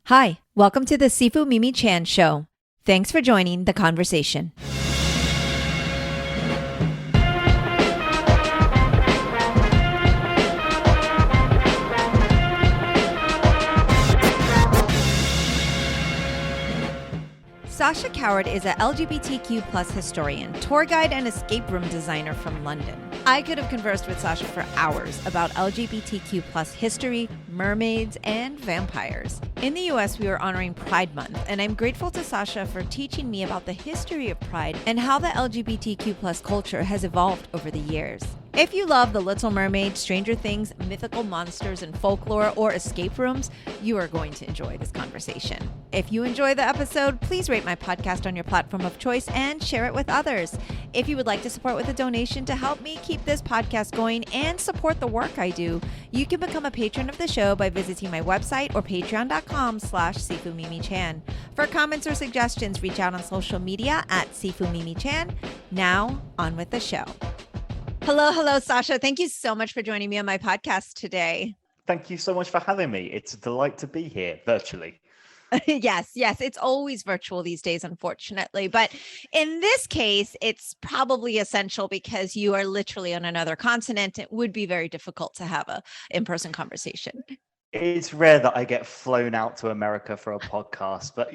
Hi, welcome to the Sifu Mimi Chan Show. Thanks for joining the conversation. Sacha Coward is a LGBTQ plus historian, tour guide, and escape room designer from London. I could have conversed with Sacha for hours about LGBTQ plus history, mermaids, and vampires. In the US, we are honoring Pride Month, and I'm grateful to Sacha for teaching me about the history of Pride and how the LGBTQ plus culture has evolved over the years. If you love The Little Mermaid, Stranger Things, mythical monsters and folklore, or escape rooms, you are going to enjoy this conversation. If you enjoy the episode, please rate my podcast on your platform of choice and share it with others. If you would like to support with a donation to help me keep this podcast going and support the work I do, you can become a patron of the show by visiting my website or patreon.com/SifuMimiChan. For comments or suggestions, reach out on social media at SifuMimiChan. Now, on with the show. Hello, Sacha. Thank you so much for joining me on my podcast today. Thank you so much for having me. It's a delight to be here virtually. Yes. It's always virtual these days, unfortunately. But in this case, it's probably essential because you are literally on another continent. It would be very difficult to have a in-person conversation. It's rare that I get flown out to America for a podcast, but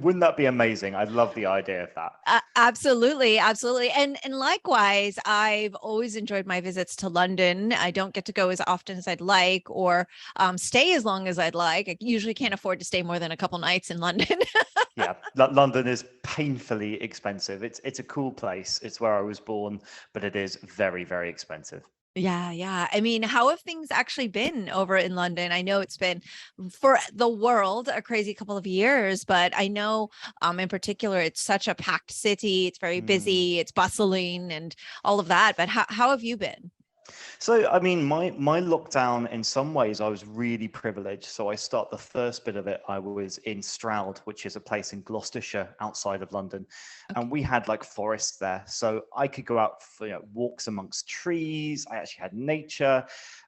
wouldn't that be amazing? I love the idea of that. Absolutely. And likewise, I've always enjoyed my visits to London. I don't get to go as often as I'd like or stay as long as I'd like. I usually can't afford to stay more than a couple nights in London. Yeah, London is painfully expensive. It's a cool place. It's where I was born, but it is very, very expensive. Yeah. I mean, how have things actually been over in London? I know it's been for the world a crazy couple of years, but I know in particular, it's such a packed city. It's very busy, it's bustling and all of that. But how have you been? So, I mean, my lockdown, in some ways, I was really privileged. So I start the first bit of it, I was in Stroud, which is a place in Gloucestershire outside of London. Okay. And we had like forests there. So I could go out for walks amongst trees. I actually had nature.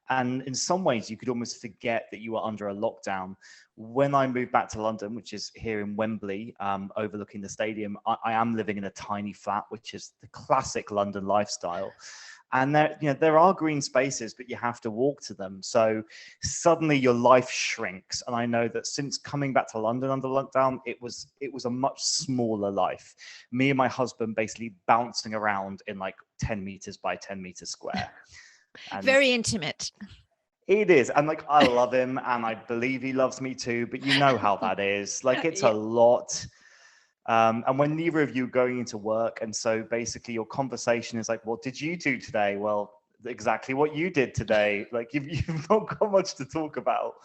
And in some ways, you could almost forget that you were under a lockdown. When I moved back to London, which is here in Wembley, overlooking the stadium, I am living in a tiny flat, which is the classic London lifestyle. And there are green spaces, but you have to walk to them. So suddenly your life shrinks. And I know that since coming back to London under lockdown, it was a much smaller life. Me and my husband basically bouncing around in like 10 meters by 10 meters square. And very intimate. It is. And like, I love him and I believe he loves me too, but you know how that is. Like, it's a lot. And when neither of you are going into work, and so basically your conversation is like, what did you do today? Well, exactly what you did today. Like, you've not got much to talk about.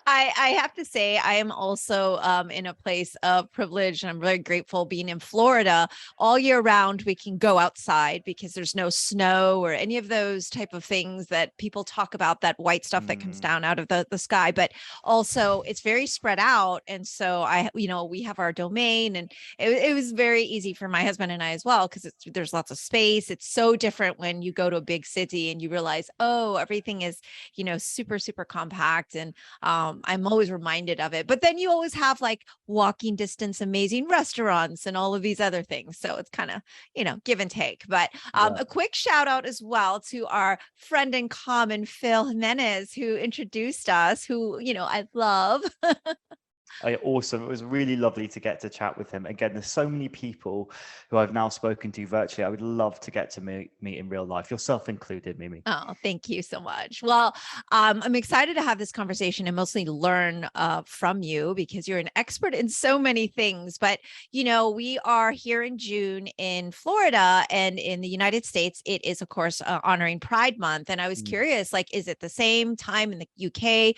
I have to say, I am also in a place of privilege, and I'm very grateful being in Florida all year round. We can go outside because there's no snow or any of those type of things that people talk about, that white stuff that comes down out of the sky, but also it's very spread out. And so we have our domain, and it was very easy for my husband and I as well, because there's lots of space. It's so different when you go to a big city and you realize, oh, everything is, super, super compact. And I'm always reminded of it. But then you always have like walking distance, amazing restaurants and all of these other things. So it's kind of, give and take. But a quick shout out as well to our friend in common, Phil Jimenez, who introduced us, who, I love. Awesome. It was really lovely to get to chat with him. Again, there's so many people who I've now spoken to virtually. I would love to get to meet in real life, yourself included, Mimi. Oh, thank you so much. Well, I'm excited to have this conversation and mostly learn from you, because you're an expert in so many things. But, we are here in June in Florida, and in the United States, it is, of course, honoring Pride Month. And I was curious, like, is it the same time in the UK?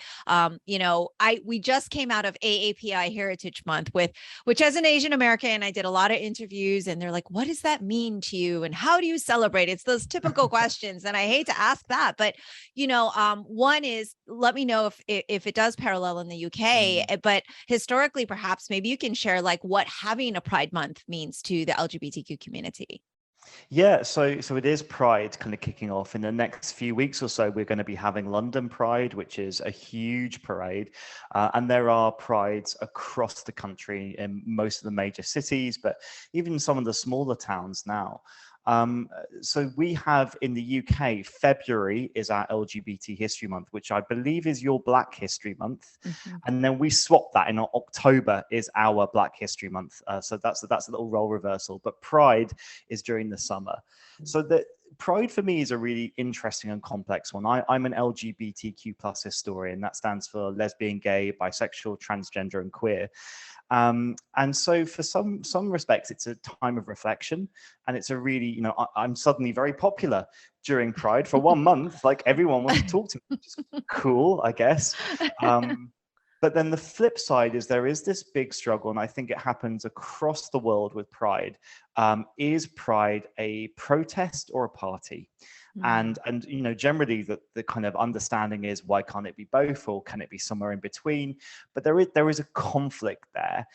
We just came out of AAPI Heritage Month, which as an Asian American, I did a lot of interviews, and they're like, what does that mean to you? And how do you celebrate? It's those typical questions. And I hate to ask that, but, one is, let me know if it does parallel in the UK, but historically, perhaps maybe you can share like what having a Pride Month means to the LGBTQ community. Yeah, so it is Pride kind of kicking off in the next few weeks or so. We're going to be having London Pride, which is a huge parade, and there are prides across the country in most of the major cities, but even some of the smaller towns now. So we have in the UK, February is our LGBT History Month, which I believe is your Black History Month, Mhm. and then we swap that in October is our Black History Month. So that's a little role reversal. But Pride is during the summer. So the Pride for me is a really interesting and complex one. I'm an LGBTQ plus historian. That stands for lesbian, gay, bisexual, transgender, and queer. And so for some respects, it's a time of reflection, and it's a really, I'm suddenly very popular during Pride for 1 month. Like everyone wants to talk to me, which is cool, I guess. Um, but then the flip side is there is this big struggle, and I think it happens across the world with Pride. Is Pride a protest or a party? Mm. And generally the kind of understanding is, why can't it be both, or can it be somewhere in between? But there is a conflict there,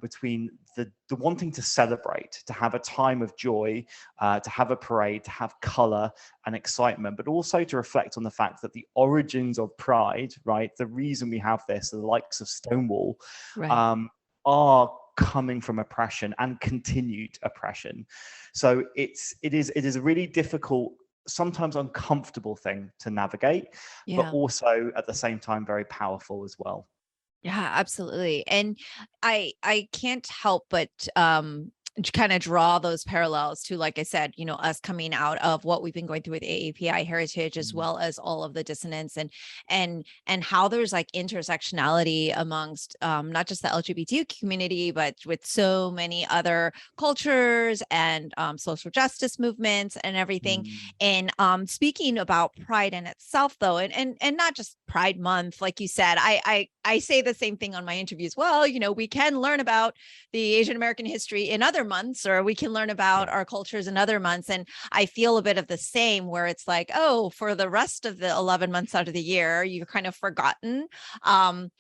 between the wanting to celebrate, to have a time of joy, to have a parade, to have color and excitement, but also to reflect on the fact that the origins of Pride, right, the reason we have this, the likes of Stonewall, Right. are coming from oppression and continued oppression. So it is a really difficult, sometimes uncomfortable thing to navigate, but Yeah. also at the same time very powerful as well. Yeah, absolutely. And I can't help but kind of draw those parallels to, like I said, us coming out of what we've been going through with AAPI heritage, as Mm, well as all of the dissonance and how there's like intersectionality amongst not just the LGBT community, but with so many other cultures and social justice movements and everything. mm, And speaking about Pride in itself, though, and not just Pride Month, like you said, I say the same thing on my interviews. Well, we can learn about the Asian American history in other months, or we can learn about yeah. our cultures in other months. And I feel a bit of the same, where it's like, oh, for the rest of the 11 months out of the year, you're kind of forgotten. And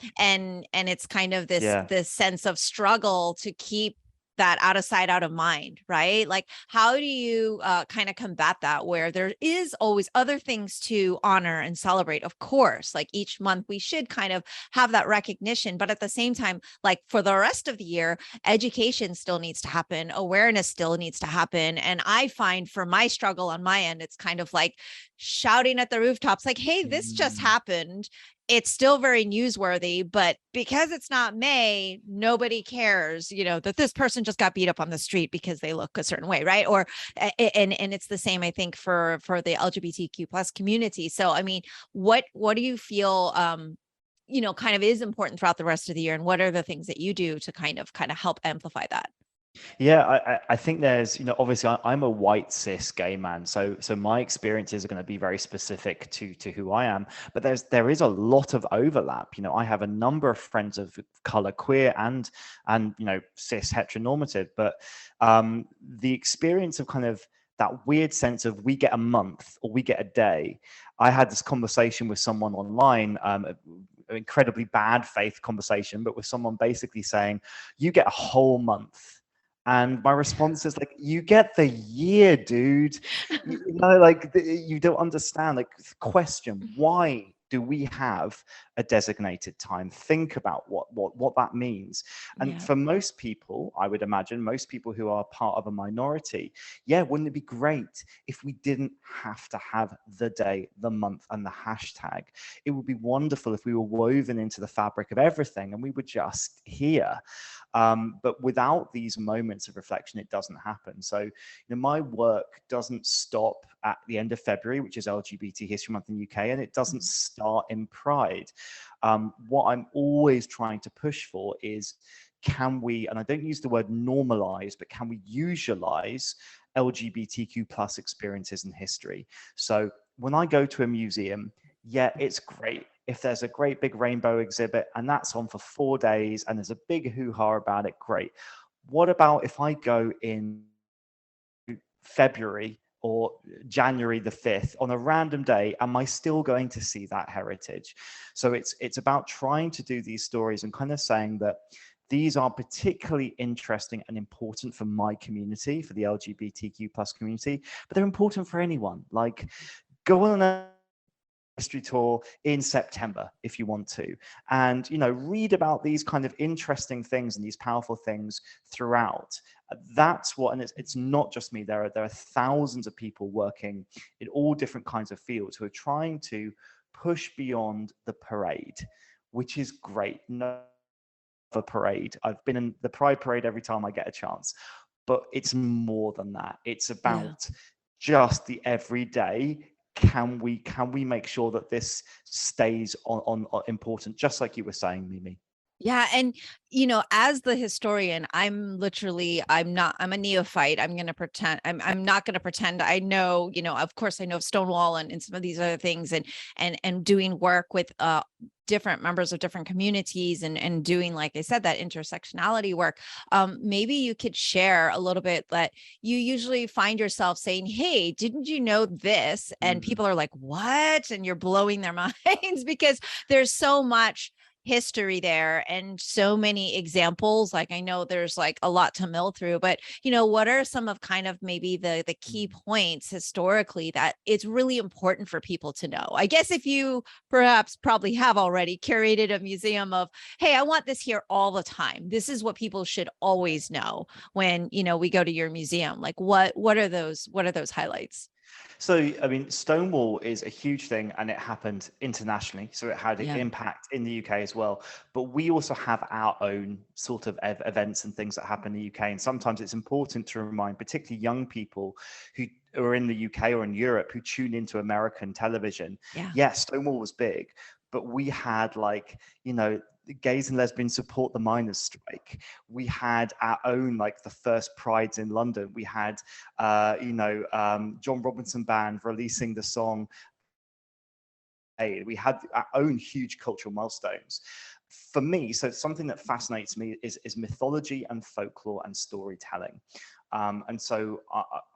it's kind of Yeah. this sense of struggle to keep that out of sight, out of mind, right? Like, how do you kind of combat that, where there is always other things to honor and celebrate? Of course, like each month we should kind of have that recognition, but at the same time, like for the rest of the year, education still needs to happen, awareness still needs to happen. And I find for my struggle on my end, it's kind of like shouting at the rooftops, like, hey, this just Mm, happened. It's still very newsworthy, but because it's not May, nobody cares, that this person just got beat up on the street because they look a certain way, right? Or and it's the same, I think, for the LGBTQ plus community. So, I mean, what do you feel kind of is important throughout the rest of the year, and what are the things that you do to kind of help amplify that? yeah, I think there's, obviously I'm a white cis gay man, so my experiences are going to be very specific to who I am. But there is a lot of overlap. I have a number of friends of color, queer and cis heteronormative, but the experience of kind of that weird sense of, we get a month or we get a day. I had this conversation with someone online, an incredibly bad faith conversation, but with someone basically saying, you get a whole month. And my response is like, you get the year, dude. Like you don't understand. Like, question, why do we have a designated time? Think about what that means. And Yeah. for most people, I would imagine, most people who are part of a minority, yeah, wouldn't it be great if we didn't have to have the day, the month, and the hashtag? It would be wonderful if we were woven into the fabric of everything and we were just here. But without these moments of reflection, it doesn't happen. So, my work doesn't stop at the end of February, which is LGBT History Month in the UK, and it doesn't Mhm. start in Pride. What I'm always trying to push for is, can we, and I don't use the word normalize, but can we usualize LGBTQ plus experiences in history? So when I go to a museum, yeah, it's great if there's a great big rainbow exhibit and that's on for 4 days and there's a big hoo-ha about it, great. What about if I go in February or January the 5th on a random day? Am I still going to see that heritage? So it's about trying to do these stories and kind of saying that these are particularly interesting and important for my community, for the LGBTQ plus community, but they're important for anyone. Like, go on a history tour in September if you want to, and read about these kind of interesting things and these powerful things throughout. That's what, and it's not just me. There are thousands of people working in all different kinds of fields who are trying to push beyond the parade, which is great. No, a parade. I've been in the Pride Parade every time I get a chance, but it's more than that. It's Yeah. about just the everyday. Can we make sure that this stays on important, just like you were saying, Mimi? Yeah. And, as the historian, I'm a neophyte. I'm not going to pretend I know, of course I know Stonewall and some of these other things, and doing work with different members of different communities, and doing, like I said, that intersectionality work. Maybe you could share a little bit that you usually find yourself saying, hey, didn't you know this? And people are like, what? And you're blowing their minds because there's so much history there and so many examples. Like, I know there's like a lot to mill through, but what are some of kind of maybe the key points historically that it's really important for people to know? I guess if you probably have already curated a museum of, hey, I want this here all the time, this is what people should always know when we go to your museum. Like, what are those highlights? So, I mean, Stonewall is a huge thing, and it happened internationally. So it had an Yeah. impact in the UK as well. But we also have our own sort of events and things that happen in the UK. And sometimes it's important to remind, particularly young people who are in the UK or in Europe who tune into American television. Yeah. Yes, Stonewall was big, but we had, like, gays and lesbians support the miners' strike. We had our own, like, the first prides in London. We had John Robinson Band releasing the song. We had our own huge cultural milestones. For me, so something that fascinates me is mythology and folklore and storytelling. And so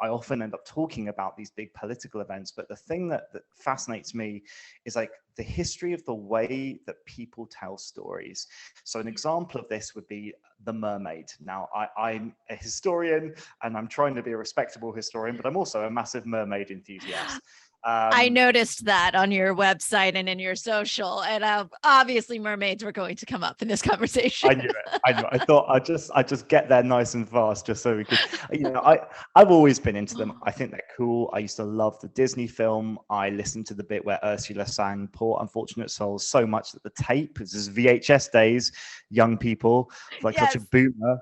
I often end up talking about these big political events, but the thing that fascinates me is, like, the history of the way that people tell stories. So an example of this would be The Mermaid. Now, I'm a historian and I'm trying to be a respectable historian, but I'm also a massive mermaid enthusiast. I noticed that on your website and in your social, and obviously mermaids were going to come up in this conversation. I knew it. I know. I thought I'd just get there nice and fast, just so we could. I've always been into them. I think they're cool. I used to love the Disney film. I listened to the bit where Ursula sang "Poor Unfortunate Souls" so much that the tape, this is VHS days, young people, like Yes. such a boomer.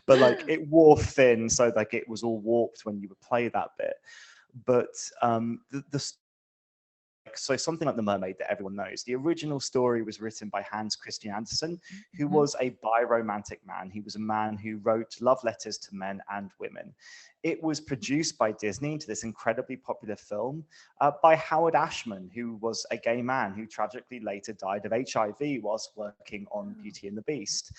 But, like, it wore thin, so, like, it was all warped when you would play that bit. But so something like The Mermaid that everyone knows, the original story was written by Hans Christian Andersen, who was a biromantic man. He was a man who wrote love letters to men and women. It was produced by Disney into this incredibly popular film by Howard Ashman, who was a gay man who tragically later died of HIV whilst working on Beauty and the Beast.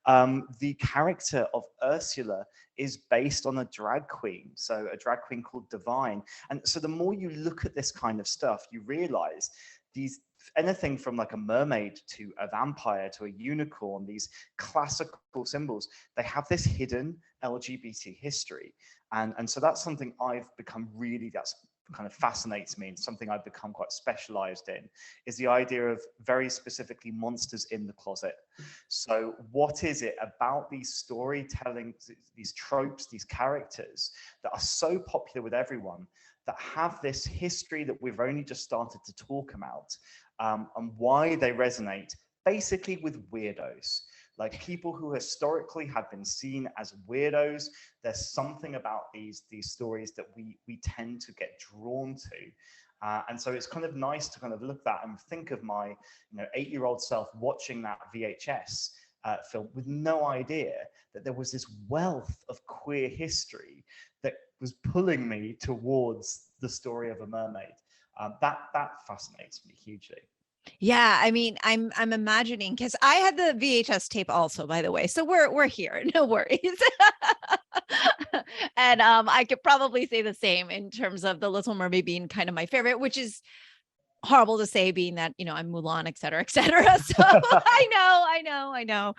The character of Ursula is based on a drag queen, so a drag queen called Divine. And so the more you look at this kind of stuff, you realize these, anything from, like, a mermaid to a vampire to a unicorn, these classical symbols, they have this hidden LGBT history. And so that's something I've become that's kind of fascinates me, and something I've become quite specialized in, is the idea of very specifically monsters in the closet. So what is it about these storytelling, these tropes, these characters that are so popular with everyone, that have this history that we've only just started to talk about, and why they resonate basically with weirdos? Like, people who historically have been seen as weirdos, there's something about these stories that we tend to get drawn to. And so it's kind of nice to kind of look at that and think of my 8-year-old self watching that VHS film with no idea that there was this wealth of queer history that was pulling me towards the story of a mermaid. That fascinates me hugely. Yeah, I mean, I'm imagining, because I had the VHS tape also, by the way, so we're here, no worries. And I could probably say the same in terms of The Little Mermaid being kind of my favorite, which is horrible to say, being that, I'm Mulan, et cetera, et cetera. So I know.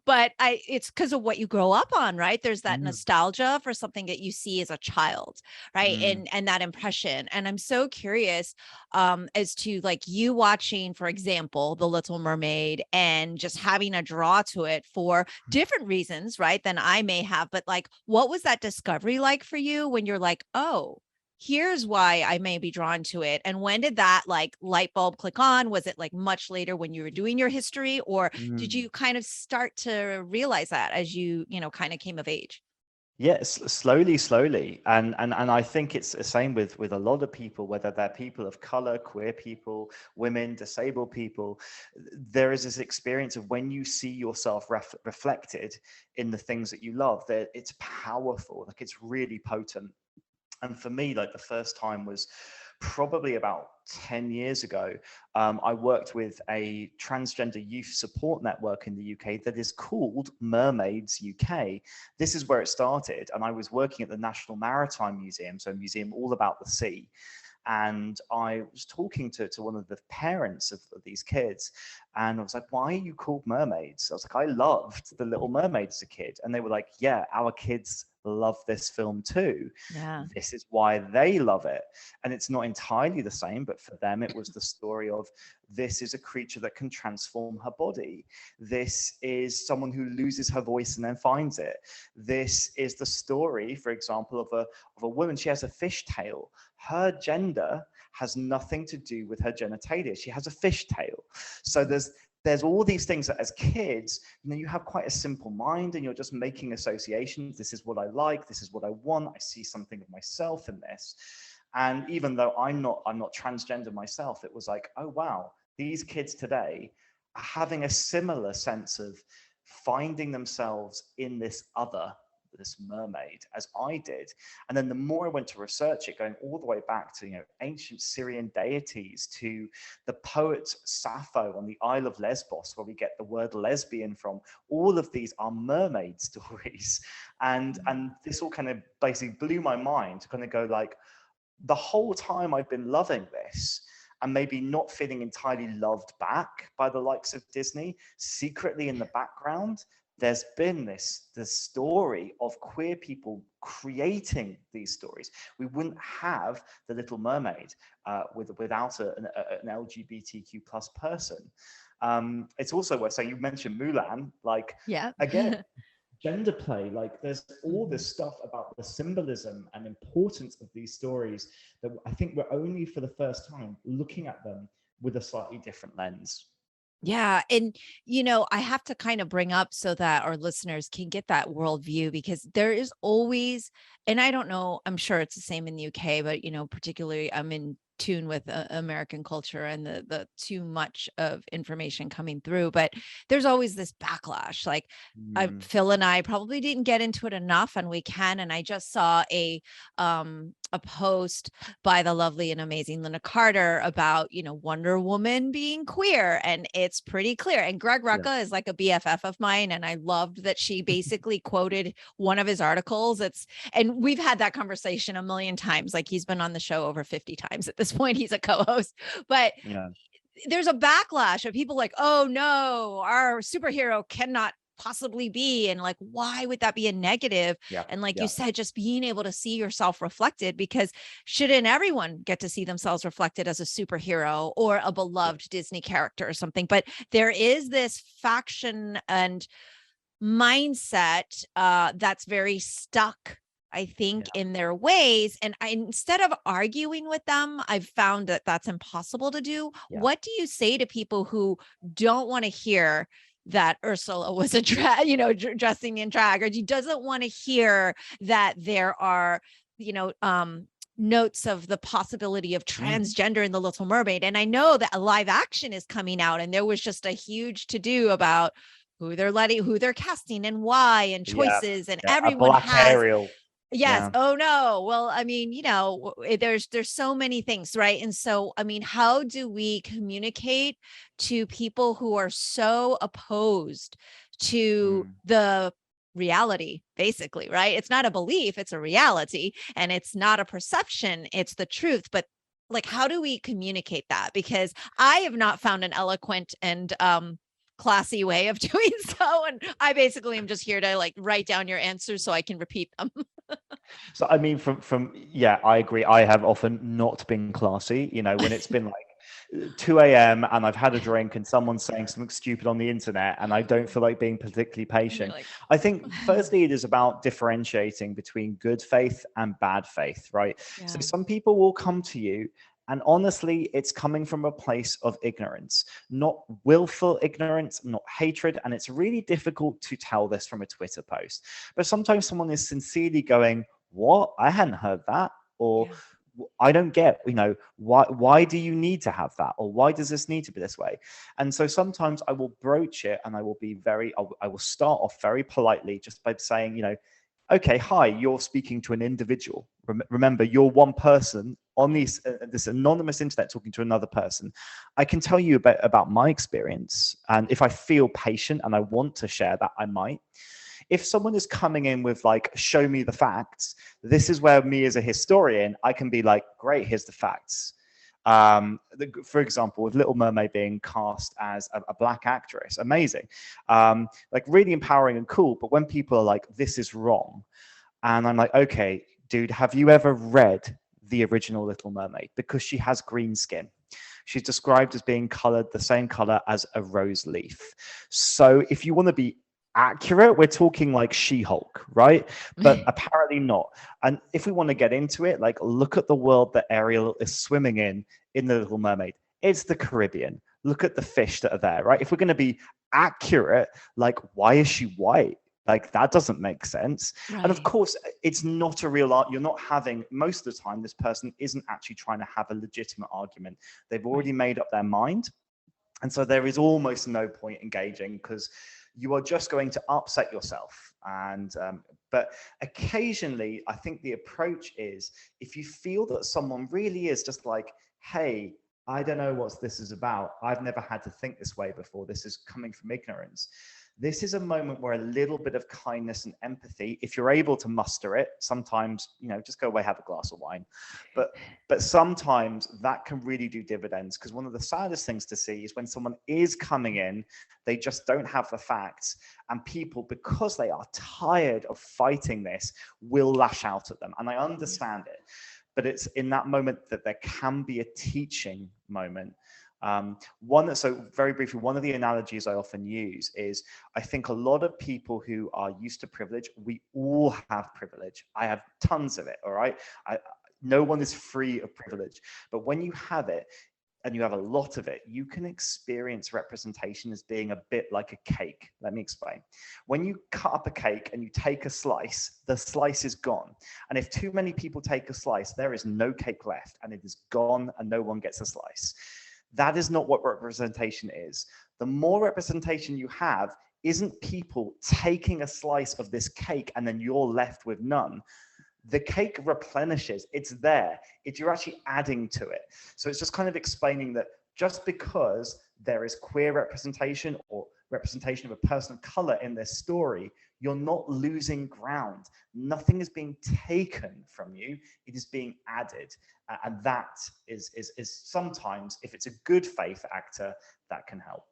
But it's because of what you grow up on, right? There's that Mm, nostalgia for something that you see as a child, right? mm, And that impression. And I'm so curious, as to like you watching, for example, The Little Mermaid, and just having a draw to it for different reasons, right? Than I may have. But like, what was that discovery like for you when you're like, oh, here's why I may be drawn to it? And when did that like light bulb click on? Was it like much later when you were doing your history, or did mm. you kind of start to realize that as you, kind of came of age? Yes, slowly, and I think it's the same with a lot of people, whether they're people of color, queer people, women, disabled people. There is this experience of when you see yourself reflected in the things that you love, that it's powerful, like it's really potent. And for me, like the first time was probably about 10 years ago. I worked with a transgender youth support network in the UK that is called Mermaids UK. This is where it started. And I was working at the National Maritime Museum, so a museum all about the sea. And I was talking to one of the parents of these kids, and I was like, why are you called mermaids? I was like, I loved The Little Mermaid as a kid. And they were like, yeah, our kids love this film too. Yeah. This is why they love it. And it's not entirely the same, but for them, it was the story of, this is a creature that can transform her body. This is someone who loses her voice and then finds it. This is the story, for example, of a woman. She has a fish tail. Her gender has nothing to do with her genitalia. She has a fish tail. So there's all these things that as kids, you have quite a simple mind and you're just making associations. This is what I like. This is what I want. I see something of myself in this. And even though I'm not transgender myself, it was like, oh, wow, these kids today are having a similar sense of finding themselves in this other, this mermaid, as I did. And then the more I went to research it, going all the way back to ancient Syrian deities, to the poet Sappho on the Isle of Lesbos, where we get the word lesbian from, all of these are mermaid stories. And this all kind of basically blew my mind to kind of go like, the whole time I've been loving this and maybe not feeling entirely loved back by the likes of Disney, secretly in the background, there's been this story of queer people creating these stories. We wouldn't have The Little Mermaid without an LGBTQ plus person. It's also worth saying, you mentioned Mulan, like, Yeah. again, gender play, like there's all this stuff about the symbolism and importance of these stories that I think we're only for the first time looking at them with a slightly different lens. Yeah. And, I have to kind of bring up so that our listeners can get that worldview, because there is always, and I don't know, I'm sure it's the same in the UK, but, particularly I'm in tune with American culture and the too much of information coming through, but there's always this backlash. Like, Mm, Phil and I probably didn't get into it enough, and we can. And I just saw a post by the lovely and amazing Lynn Carter about, Wonder Woman being queer. And it's pretty clear. And Greg yeah. Rucka is like a BFF of mine. And I loved that she basically quoted one of his articles. And we've had that conversation a million times. Like, he's been on the show over 50 times at this point. He's a co-host, but Yeah. there's a backlash of people like, oh no, our superhero cannot possibly be, and like, why would that be a negative? Yeah. And like you Yeah. said, just being able to see yourself reflected, because shouldn't everyone get to see themselves reflected as a superhero or a beloved Disney character or something? But there is this faction and mindset that's very stuck, I think, Yeah. in their ways. And instead of arguing with them, I've found that that's impossible to do. Yeah. What do you say to people who don't want to hear that Ursula was a dressing in drag, or she doesn't want to hear that there are, notes of the possibility of Mm, transgender in The Little Mermaid? And I know that a live action is coming out, and there was just a huge to do about who they're casting and why, and yeah. choices, and Yeah. A everyone black has. Ariel. Yes. Yeah. Oh no. Well, I mean, there's so many things, right? And so, I mean, how do we communicate to people who are so opposed to Mm, the reality, basically, right? It's not a belief, it's a reality, and it's not a perception, it's the truth. But like, how do we communicate that? Because I have not found an eloquent and classy way of doing so. And I basically am just here to like write down your answers so I can repeat them. So I mean, from yeah, I agree. I have often not been classy. You know, when it's been like 2 a.m. and I've had a drink and someone's saying something stupid on the internet and I don't feel like being particularly patient. Like, I think firstly, it is about differentiating between good faith and bad faith, right? yeah. So some people will come to you. And honestly, it's coming from a place of ignorance, not willful ignorance, not hatred. And it's really difficult to tell this from a Twitter post. But sometimes someone is sincerely going, what? I hadn't heard that. Or I don't get, you know, why do you need to have that? Or why does this need to be this way? And so sometimes I will broach it and I will be I will start off very politely just by saying, you know, okay, hi, you're speaking to an individual. Remember, you're one person on this anonymous internet talking to another person. I can tell you about my experience. And if I feel patient and I want to share that, I might. If someone is coming in with like, show me the facts, this is where me as a historian, I can be like, great, here's the facts. For example, with Little Mermaid being cast as a black actress, amazing, like really empowering and cool. But when people are like, this is wrong, and I'm like, okay, dude, have you ever read the original Little Mermaid? Because she has green skin. She's described as being colored the same color as a rose leaf. So if you want to be accurate, we're talking like She-Hulk, right? But apparently not. And if we want to get into it, like look at the world that Ariel is swimming in The Little Mermaid. It's the Caribbean. Look at the fish that are there, right? If we're going to be accurate, like why is she white? Like that doesn't make sense. Right. And of course, it's not a real art. You're not having, most of the time, this person isn't actually trying to have a legitimate argument. They've already made up their mind. And so there is almost no point engaging because you are just going to upset yourself. And but occasionally, I think the approach is if you feel that someone really is just like, hey, I don't know what this is about. I've never had to think this way before. This is coming from ignorance. This is a moment where a little bit of kindness and empathy, if you're able to muster it, sometimes, you know, just go away, have a glass of wine. But sometimes that can really do dividends, because one of the saddest things to see is when someone is coming in, they just don't have the facts, and people, because they are tired of fighting this, will lash out at them. And I understand it, but it's in that moment that there can be a teaching moment. So very briefly, one of the analogies I often use is I think a lot of people who are used to privilege, we all have privilege. I have tons of it, all right? No one is free of privilege. But when you have it, and you have a lot of it, you can experience representation as being a bit like a cake. Let me explain. When you cut up a cake and you take a slice, the slice is gone. And if too many people take a slice, there is no cake left, and it is gone, and no one gets a slice. That is not what representation is. The more representation you have isn't people taking a slice of this cake and then you're left with none. The cake replenishes, it's there. You're actually adding to it. So it's just kind of explaining that just because there is queer representation or representation of a person of color in their story, you're not losing ground. Nothing is being taken from you. It is being added. And that is sometimes, if it's a good faith actor, that can help.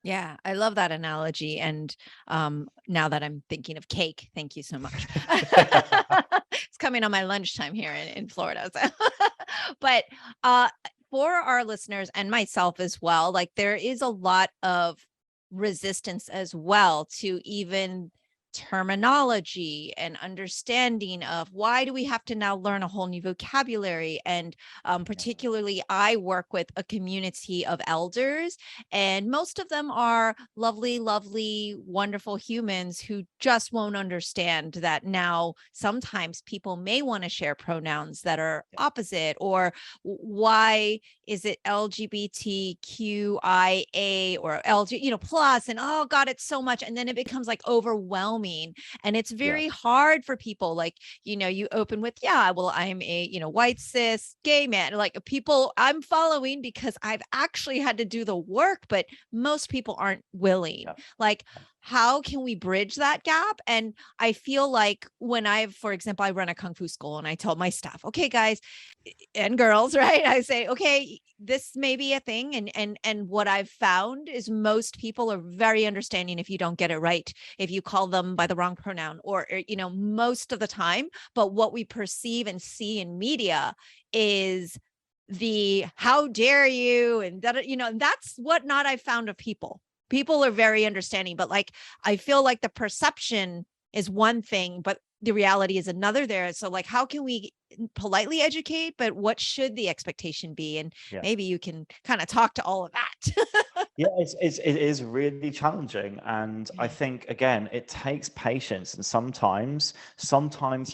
Yeah, I love that analogy. And now that I'm thinking of cake, thank you so much. It's coming on my lunchtime here in Florida. So. But for our listeners and myself as well, like there is a lot of resistance as well to even terminology and understanding of why do we have to now learn a whole new vocabulary. And particularly I work with a community of elders, and most of them are lovely, wonderful humans who just won't understand that now sometimes people may want to share pronouns that are opposite, or why is it LGBTQIA or LG, plus, and oh God, it's so much. And then it becomes like overwhelming. And it's very hard for people. Like, you open with, well, I'm a, white cis gay man, like people I'm following because I've actually had to do the work, but most people aren't willing. Like, how can we bridge that gap? And I feel like when for example, I run a Kung Fu school and I tell my staff, okay, guys and girls, right? I say, okay, this may be a thing. And what I've found is most people are very understanding if you don't get it right, if you call them by the wrong pronoun or most of the time. But what we perceive and see in media is the how dare you and that, that's what not I've found of people. People are very understanding, but like I feel like the perception is one thing, but the reality is another there. So like how can we politely educate, but what should the expectation be? And Yeah. maybe you can kind of talk to all of that. Yeah, it is really challenging. And I Yeah. think, again, it takes patience. And sometimes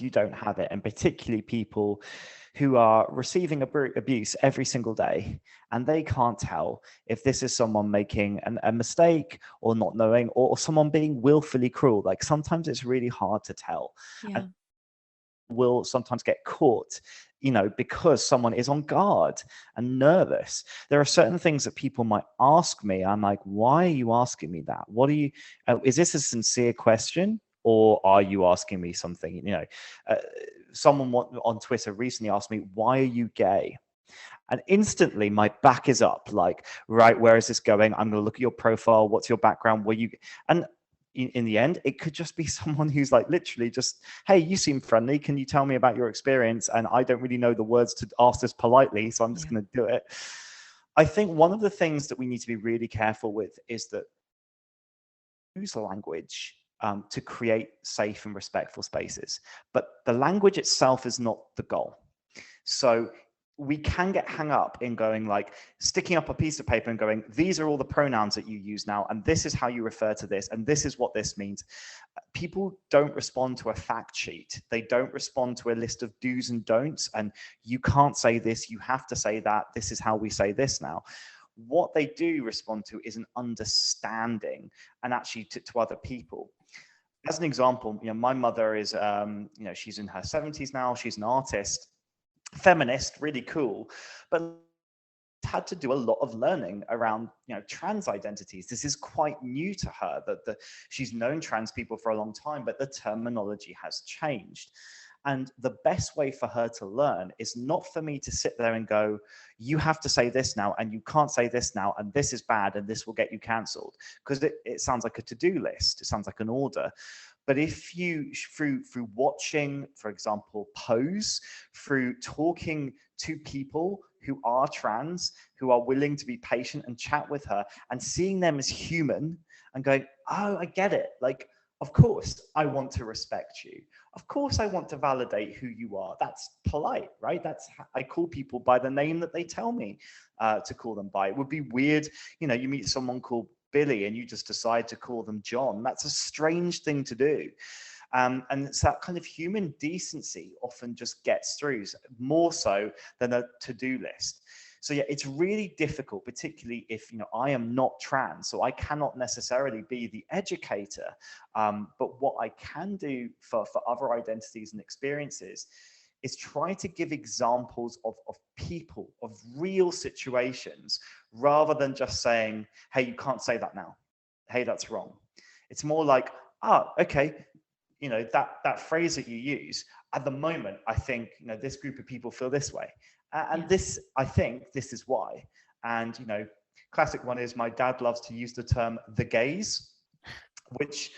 you don't have it. And particularly people who are receiving abuse every single day, and they can't tell if this is someone making a mistake or not knowing, or someone being willfully cruel. Like sometimes it's really hard to tell. Yeah. And will sometimes get caught, because someone is on guard and nervous. There are certain things that people might ask me. I'm like, why are you asking me that? What are you, is this a sincere question? Or are you asking me something? Someone on Twitter recently asked me, why are you gay? And instantly my back is up, like, right, where is this going? I'm going to look at your profile. What's your background? And in the end, it could just be someone who's like literally just, hey, you seem friendly. Can you tell me about your experience? And I don't really know the words to ask this politely, so I'm just going to do it. I think one of the things that we need to be really careful with is that use language to create safe and respectful spaces. But the language itself is not the goal. So we can get hung up in going like sticking up a piece of paper and going, these are all the pronouns that you use now, and this is how you refer to this, and this is what this means. People don't respond to a fact sheet. They don't respond to a list of do's and don'ts, and you can't say this, you have to say that, this is how we say this now. What they do respond to is an understanding, and actually to other people. As an example, my mother is, she's in her 70s now, she's an artist, feminist, really cool, but had to do a lot of learning around trans identities. This is quite new to her, that she's known trans people for a long time, but the terminology has changed. And the best way for her to learn is not for me to sit there and go, you have to say this now, and you can't say this now, and this is bad, and this will get you cancelled. Because it sounds like a to-do list. It sounds like an order. But if you, through watching, for example, Pose, through talking to people who are trans, who are willing to be patient and chat with her, and seeing them as human and going, oh, I get it. Like, of course, I want to respect you. Of course, I want to validate who you are. That's polite, right? I call people by the name that they tell me to call them by. It would be weird, you meet someone called Billy and you just decide to call them John. That's a strange thing to do. And it's that kind of human decency often just gets through, more so than a to-do list. So yeah, it's really difficult, particularly if I am not trans, so I cannot necessarily be the educator. But what I can do for other identities and experiences is try to give examples of people, of real situations, rather than just saying, hey, you can't say that now. Hey, that's wrong. It's more like, okay, that phrase that you use at the moment, I think, this group of people feel this way. And this, I think this is why. And, classic one is my dad loves to use the term the gays, which,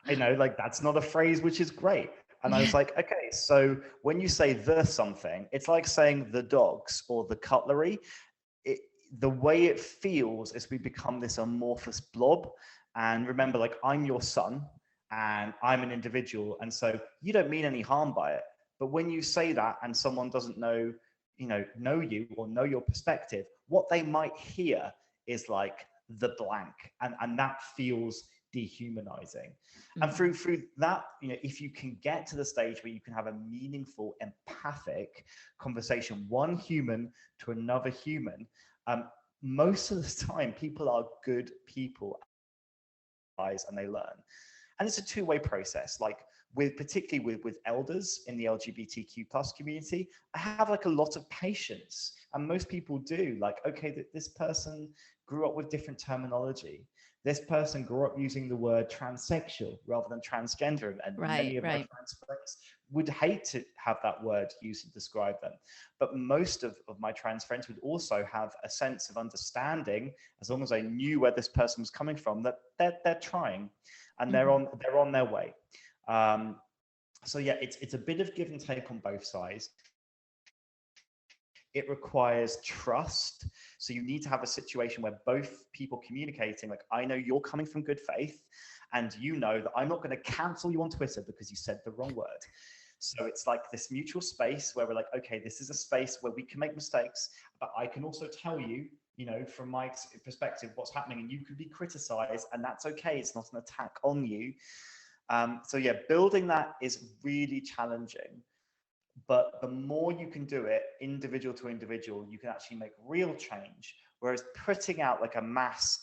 that's not a phrase which is great. And I was like, okay, so when you say the something, it's like saying the dogs or the cutlery. The way it feels is we become this amorphous blob. And remember, like, I'm your son and I'm an individual. And so you don't mean any harm by it. But when you say that and someone doesn't know you or know your perspective, what they might hear is like the blank. And that feels dehumanizing. Mm-hmm. And through that, if you can get to the stage where you can have a meaningful, empathic conversation, one human to another human, most of the time people are good people and they learn. And it's a two-way process. Like particularly with elders in the LGBTQ plus community, I have like a lot of patience, and most people do. Like, okay, this person grew up with different terminology. This person grew up using the word transsexual rather than transgender, and Right, many of my right. trans friends would hate to have that word used to describe them. But most of my trans friends would also have a sense of understanding, as long as I knew where this person was coming from, that they're trying, and they're on their way. So yeah, it's a bit of give and take on both sides. It requires trust. So you need to have a situation where both people communicating, like, I know you're coming from good faith, and you know that I'm not going to cancel you on Twitter because you said the wrong word. So it's like this mutual space where we're like, okay, this is a space where we can make mistakes, but I can also tell you, from my perspective, what's happening, and you can be criticized, and that's okay. It's not an attack on you. So yeah, building that is really challenging. But the more you can do it individual to individual, you can actually make real change. Whereas putting out like a mass,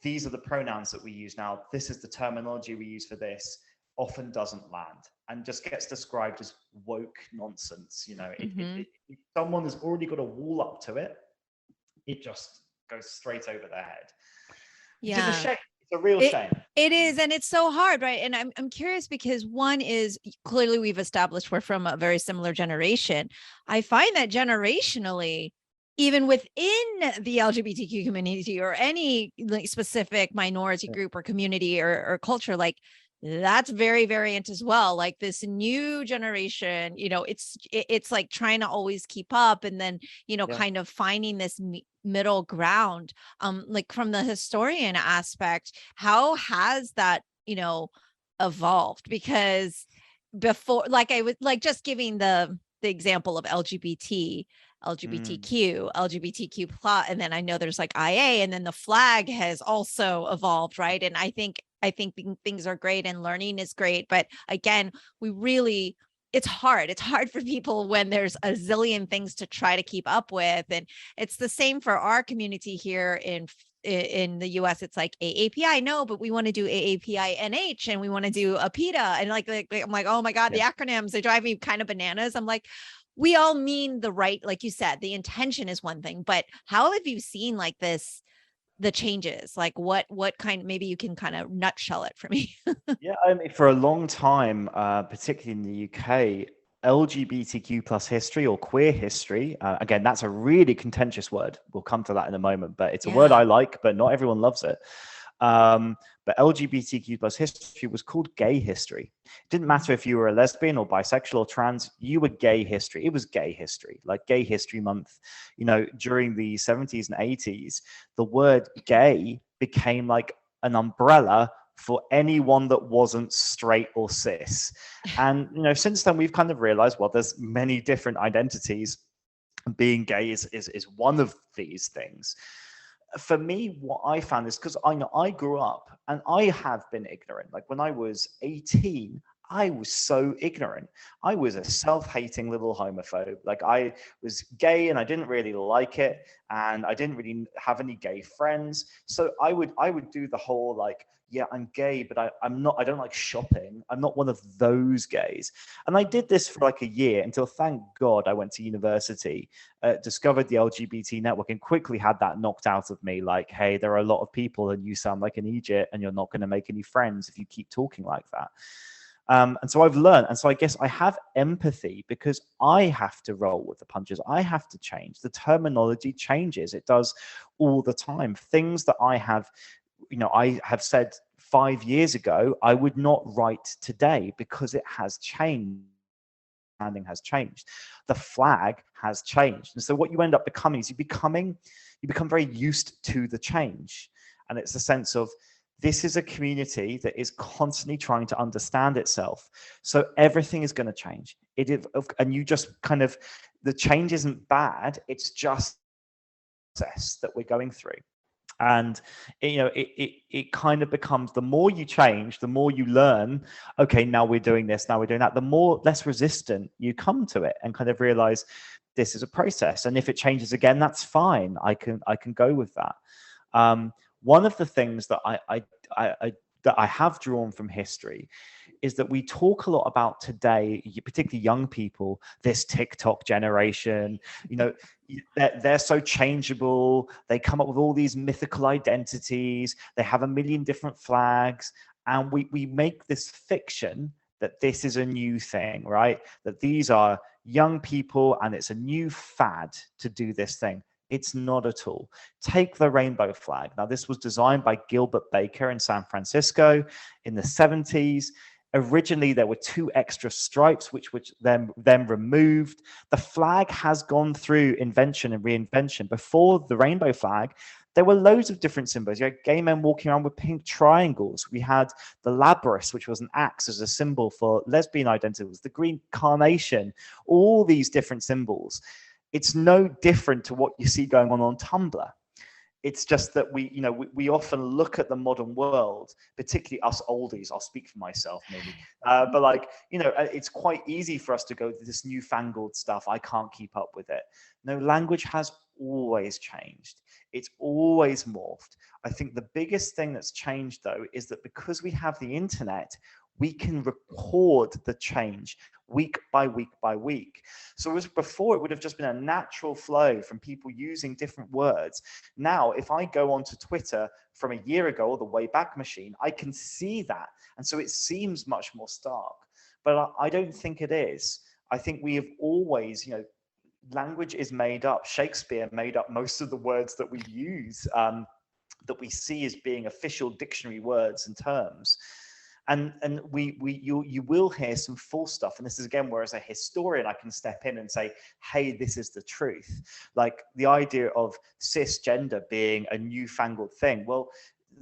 these are the pronouns that we use now, this is the terminology we use for this, often doesn't land and just gets described as woke nonsense. If someone has already got a wall up to it, it just goes straight over their head. Which is a shame. It's a real shame. It is, and it's so hard, right? And I'm curious because one is, clearly we've established we're from a very similar generation. I find that generationally, even within the LGBTQ community or any like specific minority group or community or culture, like that's very variant as well. Like this new generation, it's like trying to always keep up, and then kind of finding this middle ground. Like from the historian aspect, how has that evolved? Because before, like I was like just giving the example of LGBTQ, LGBTQ plus, and then I know there's like IA, and then the flag has also evolved, right? And I think things are great and learning is great, but again, it's hard for people when there's a zillion things to try to keep up with. And it's the same for our community here in the US. It's like AAPI, no, but we want to do AAPI NH, and we want to do APITA, and like I'm like, oh my God, the acronyms, they drive me kind of bananas. I'm like, we all mean the right, like you said, the intention is one thing, but how have you seen like the changes? Like what kind, maybe you can kind of nutshell it for me. Yeah, I mean, for a long time, particularly in the UK, LGBTQ plus history or queer history, again, that's a really contentious word. We'll come to that in a moment, but it's a word I like, but not everyone loves it. But LGBTQ plus history was called gay history. It didn't matter if you were a lesbian or bisexual or trans, you were gay history. It was gay history, like Gay History Month. During the 70s and 80s, the word gay became like an umbrella for anyone that wasn't straight or cis. And, since then we've kind of realized, well, there's many different identities. Being gay is one of these things. For me, what I found is, because I grew up and I have been ignorant. Like when I was 18, I was so ignorant. I was a self-hating little homophobe. Like I was gay and I didn't really like it, and I didn't really have any gay friends. So I would do the whole like, yeah, I'm gay, but I'm not, I don't like shopping. I'm not one of those gays. And I did this for like a year until, thank God, I went to university, discovered the LGBT network, and quickly had that knocked out of me. Like, hey, there are a lot of people and you sound like an idiot and you're not going to make any friends if you keep talking like that. And so I've learned. And so I guess I have empathy because I have to roll with the punches. I have to change. The terminology changes. It does all the time. Things that I have said 5 years ago, I would not write today because it has changed. Understanding has changed. The flag has changed. And so what you end up becoming is you become very used to the change. And it's a sense of, this is a community that is constantly trying to understand itself. So everything is going to change. And you just kind of, the change isn't bad. It's just a process that we're going through. And it kind of becomes, the more you change, the more you learn, okay, now we're doing this, now we're doing that, the more less resistant you come to it and kind of realize this is a process. And if it changes again, that's fine. I can go with that. One of the things that I that I have drawn from history is that we talk a lot about today, particularly young people, this TikTok generation, you know, they're so changeable. They come up with all these mythical identities. They have a million different flags. And we make this fiction that this is a new thing, right? That these are young people and it's a new fad to do this thing. It's not at all. Take the rainbow flag. Now, this was designed by Gilbert Baker in San Francisco in the 70s. Originally, there were 2 extra stripes, which then removed. The flag has gone through invention and reinvention. Before the rainbow flag, there were loads of different symbols. You had gay men walking around with pink triangles. We had the labrys, which was an axe as a symbol for lesbian identity. It was the green carnation, all these different symbols. It's no different to what you see going on Tumblr. It's just that we often look at the modern world, particularly us oldies. I'll speak for myself maybe, but like, it's quite easy for us to go to this newfangled stuff. I can't keep up with it. No, language has always changed. It's always morphed. I think the biggest thing that's changed though is that because we have the internet, we can record the change week by week by week. So as before, it would have just been a natural flow from people using different words. Now, if I go onto Twitter from a year ago or the Wayback Machine, I can see that. And so it seems much more stark. But I don't think it is. I think we have always, language is made up. Shakespeare made up most of the words that we use, that we see as being official dictionary words and terms. And you will hear some false stuff. And this is again where as a historian, I can step in and say, hey, this is the truth. Like the idea of cisgender being a newfangled thing. Well,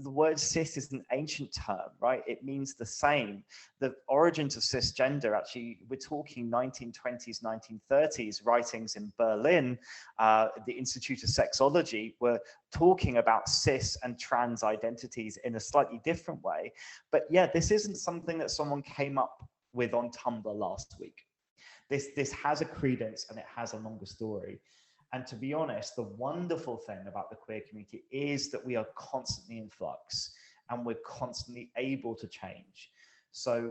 the word cis is an ancient term, right? It means the same. The origins of cisgender, actually, we're talking 1920s, 1930s writings in Berlin. The Institute of Sexology were talking about cis and trans identities in a slightly different way. But yeah, this isn't something that someone came up with on Tumblr last week. This has a credence and it has a longer story. And to be honest, the wonderful thing about the queer community is that we are constantly in flux and we're constantly able to change. So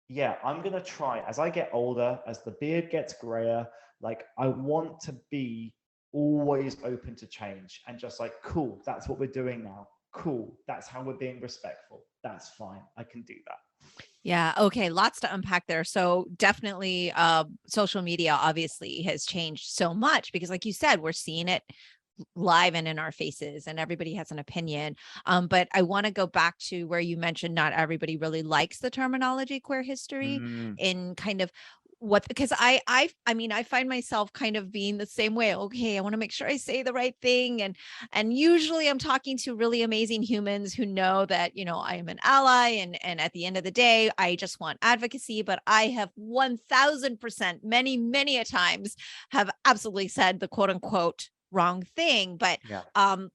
yeah, I'm going to try as I get older, as the beard gets grayer, like I want to be always open to change and just like, cool, that's what we're doing now. Cool, that's how we're being respectful. That's fine. I can do that. Yeah. Okay. Lots to unpack there. So definitely social media obviously has changed so much because like you said, we're seeing it live and in our faces and everybody has an opinion. But I want to go back to where you mentioned not everybody really likes the terminology queer history in kind of what, because I mean, I find myself kind of being the same way. Okay, I want to make sure I say the right thing. And usually I'm talking to really amazing humans who know that, I am an ally and at the end of the day, I just want advocacy, but I have 1000% many a times have absolutely said the quote unquote wrong thing. But yeah.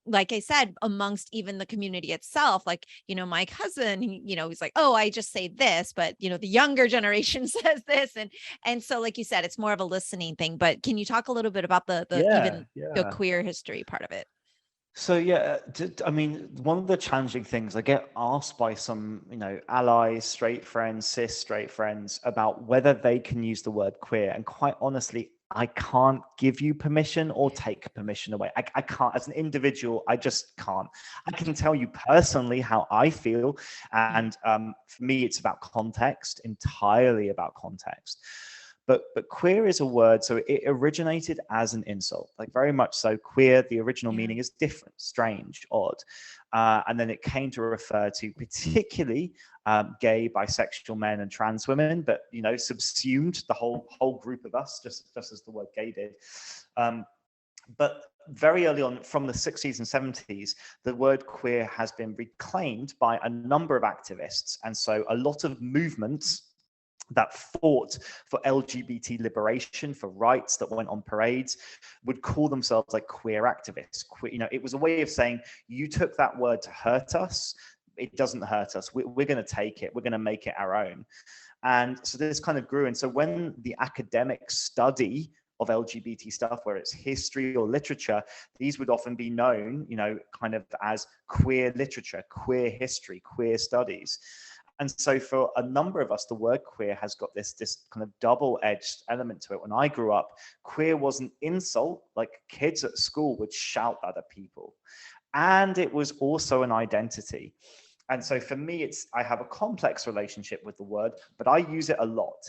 Like I said, amongst even the community itself, like, my cousin, he's like, oh, I just say this, but the younger generation says this. And so, like you said, it's more of a listening thing. But can you talk a little bit about the queer history part of it? So yeah, I mean, one of the challenging things I get asked by some, allies, straight friends, cis straight friends about whether they can use the word queer. And quite honestly, I can't give you permission or take permission away. I can't, as an individual, I just can't. I can tell you personally how I feel. And for me, it's about context, entirely about context. But queer is a word, so it originated as an insult, like very much so. Queer, the original meaning is different, strange, odd. And then it came to refer to particularly gay, bisexual men and trans women, but, subsumed the whole group of us, just as the word gay did. But very early on, from the 60s and 70s, the word queer has been reclaimed by a number of activists. And so a lot of movements that fought for LGBT liberation, for rights, that went on parades, would call themselves like queer activists. It was a way of saying, you took that word to hurt us. It doesn't hurt us. We're going to take it. We're going to make it our own. And so this kind of grew. And so when the academic study of LGBT stuff, where it's history or literature, these would often be known, kind of as queer literature, queer history, queer studies. And so for a number of us, the word queer has got this kind of double-edged element to it. When I grew up, queer was an insult, like kids at school would shout that at people. And it was also an identity. And so for me, I have a complex relationship with the word, but I use it a lot.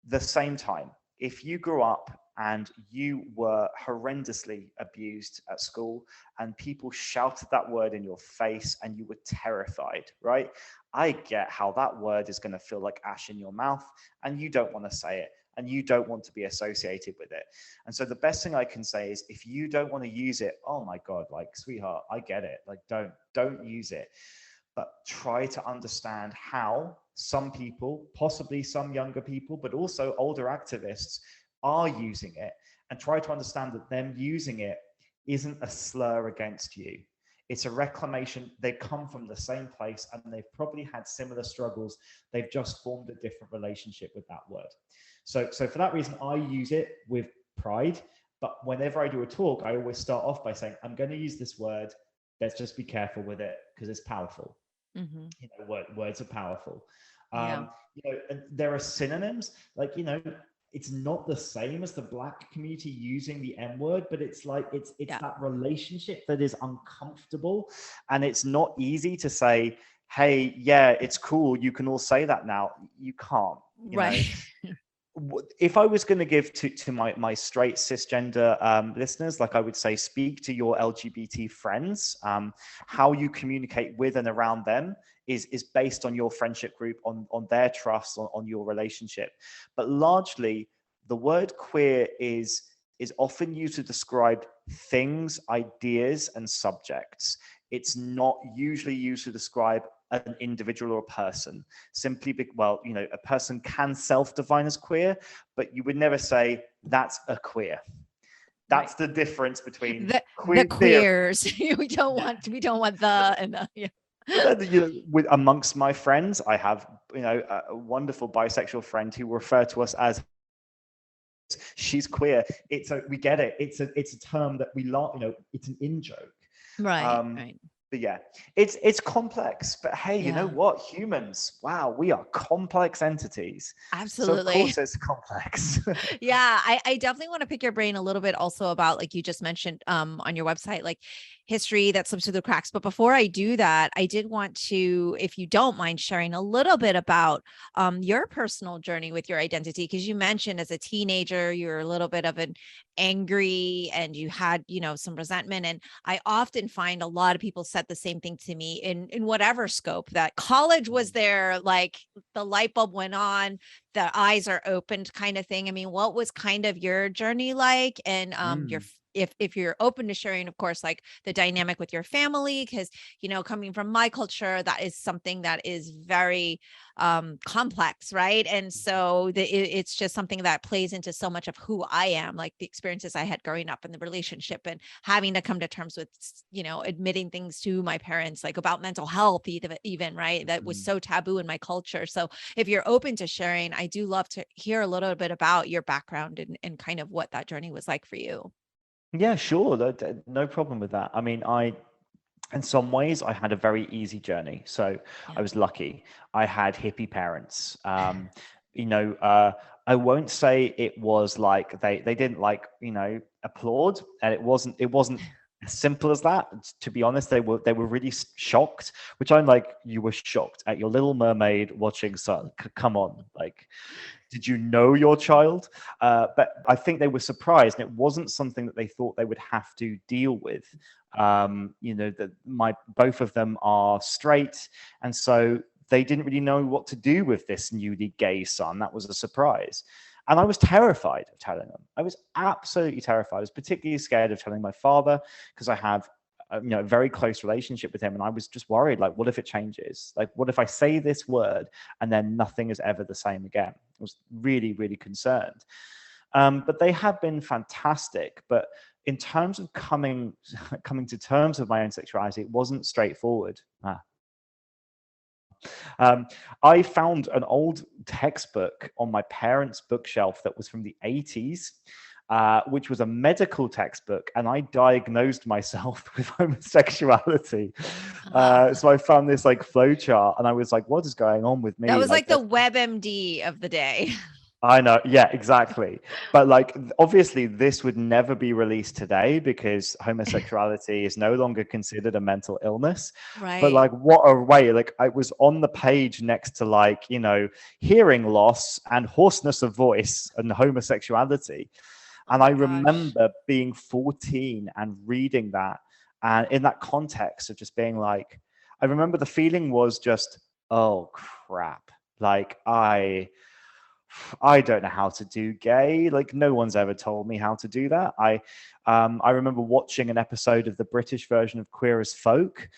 The same time, if you grew up and you were horrendously abused at school and people shouted that word in your face and you were terrified, right? I get how that word is going to feel like ash in your mouth and you don't want to say it and you don't want to be associated with it. And so the best thing I can say is, if you don't want to use it, oh my God, like, sweetheart, I get it. Like, don't use it. But try to understand how some people, possibly some younger people, but also older activists, are using it, and try to understand that them using it isn't a slur against you. It's a reclamation. They come from the same place and they've probably had similar struggles. They've just formed a different relationship with that word. So for that reason, I use it with pride. But whenever I do a talk, I always start off by saying, I'm going to use this word. Let's just be careful with it because it's powerful. Words are powerful. And there are synonyms, like, it's not the same as the Black community using the M word, but it's like, it's that relationship that is uncomfortable. And it's not easy to say, hey, yeah, it's cool, you can all say that now. You can't. Right. If I was going to give to my straight cisgender listeners, like, I would say, speak to your LGBT friends. How you communicate with and around them is based on your friendship group, on their trust, on your relationship. But largely, the word queer is often used to describe things, ideas, and subjects. It's not usually used to describe an individual or a person. Simply, a person can self-define as queer, but you would never say that's a queer. That's the difference between the queers. we don't want the and the, yeah. But then, amongst my friends, I have a wonderful bisexual friend who refer to us as she's queer. We get it. It's a term that we laugh. It's an in joke. Right. But yeah, it's complex. But hey, you know what? Humans, wow, we are complex entities. Absolutely. So of course it's complex. Yeah, I definitely want to pick your brain a little bit also about, like you just mentioned on your website, like history that slips through the cracks. But before I do that, I did want to, if you don't mind sharing a little bit about your personal journey with your identity, because you mentioned as a teenager, you were a little bit of an angry and you had, some resentment. And I often find a lot of people said the same thing to me in whatever scope, that college was there, like the light bulb went on, the eyes are opened kind of thing. I mean, what was kind of your journey like? And if you're open to sharing, of course, like the dynamic with your family, because, coming from my culture, that is something that is very complex, right? And so it's just something that plays into so much of who I am, like the experiences I had growing up in the relationship and having to come to terms with, admitting things to my parents, like about mental health, even, right? That was so taboo in my culture. So if you're open to sharing, I do love to hear a little bit about your background and kind of what that journey was like for you. Yeah, sure. No problem with that. I mean, in some ways, I had a very easy journey. So I was lucky. I had hippie parents. I won't say it was like they didn't applaud, and it wasn't as simple as that. To be honest, they were really shocked, which I'm like, you were shocked at your Little Mermaid watching Sun. Come on, like, did you know your child? But I think they were surprised, and it wasn't something that they thought they would have to deal with. Both of them are straight, and so they didn't really know what to do with this newly gay son. That was a surprise. And I was terrified of telling them. I was absolutely terrified. I was particularly scared of telling my father, because I have a very close relationship with him, and I was just worried, like, what if it changes? Like, what if I say this word and then nothing is ever the same again? I was really, really concerned. But they have been fantastic. But in terms of coming to terms with my own sexuality, it wasn't straightforward. I found an old textbook on my parents' bookshelf that was from the 80s. which was a medical textbook, and I diagnosed myself with homosexuality. So I found this like flow chart, and I was like, what is going on with me? That was like the WebMD of the day. I know. Yeah, exactly. But like, obviously this would never be released today because homosexuality is no longer considered a mental illness. Right. But like, what a way, like I was on the page next to like, you know, hearing loss and hoarseness of voice and homosexuality. And I remember being 14 and reading that. And in that context of just being like, I remember the feeling was just, oh crap. Like I don't know how to do gay. Like no one's ever told me how to do that. I remember watching an episode of the British version of Queer as Folk,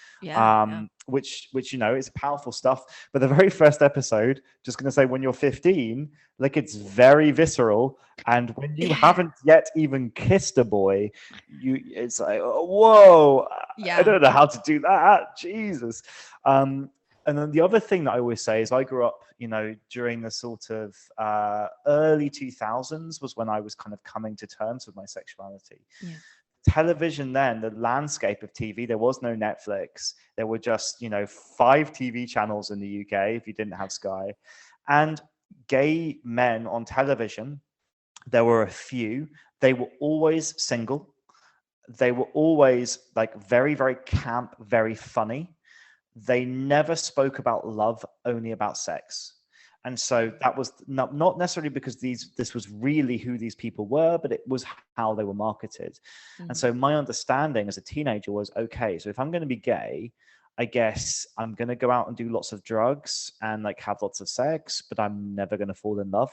which you know is powerful stuff. But the very first episode, just going to say, when you're 15, like it's very visceral, and when you haven't yet even kissed a boy, it's like, oh, whoa, I don't know how to do that. Jesus. And then the other thing that I always say is I grew up, you know, during the sort of early 2000s was when I was kind of coming to terms with my sexuality. Yeah. Television then, the landscape of TV, there was no Netflix. There were just, you know, 5 TV channels in the UK if you didn't have Sky. And gay men on television, there were a few. They were always single. They were always like very, very camp, very funny. They never spoke about love, only about sex. And so that was not necessarily because this was really who these people were, but it was how they were marketed. Mm-hmm. And so my understanding as a teenager was, okay, so if I'm going to be gay, I guess I'm going to go out and do lots of drugs and like have lots of sex, but I'm never going to fall in love.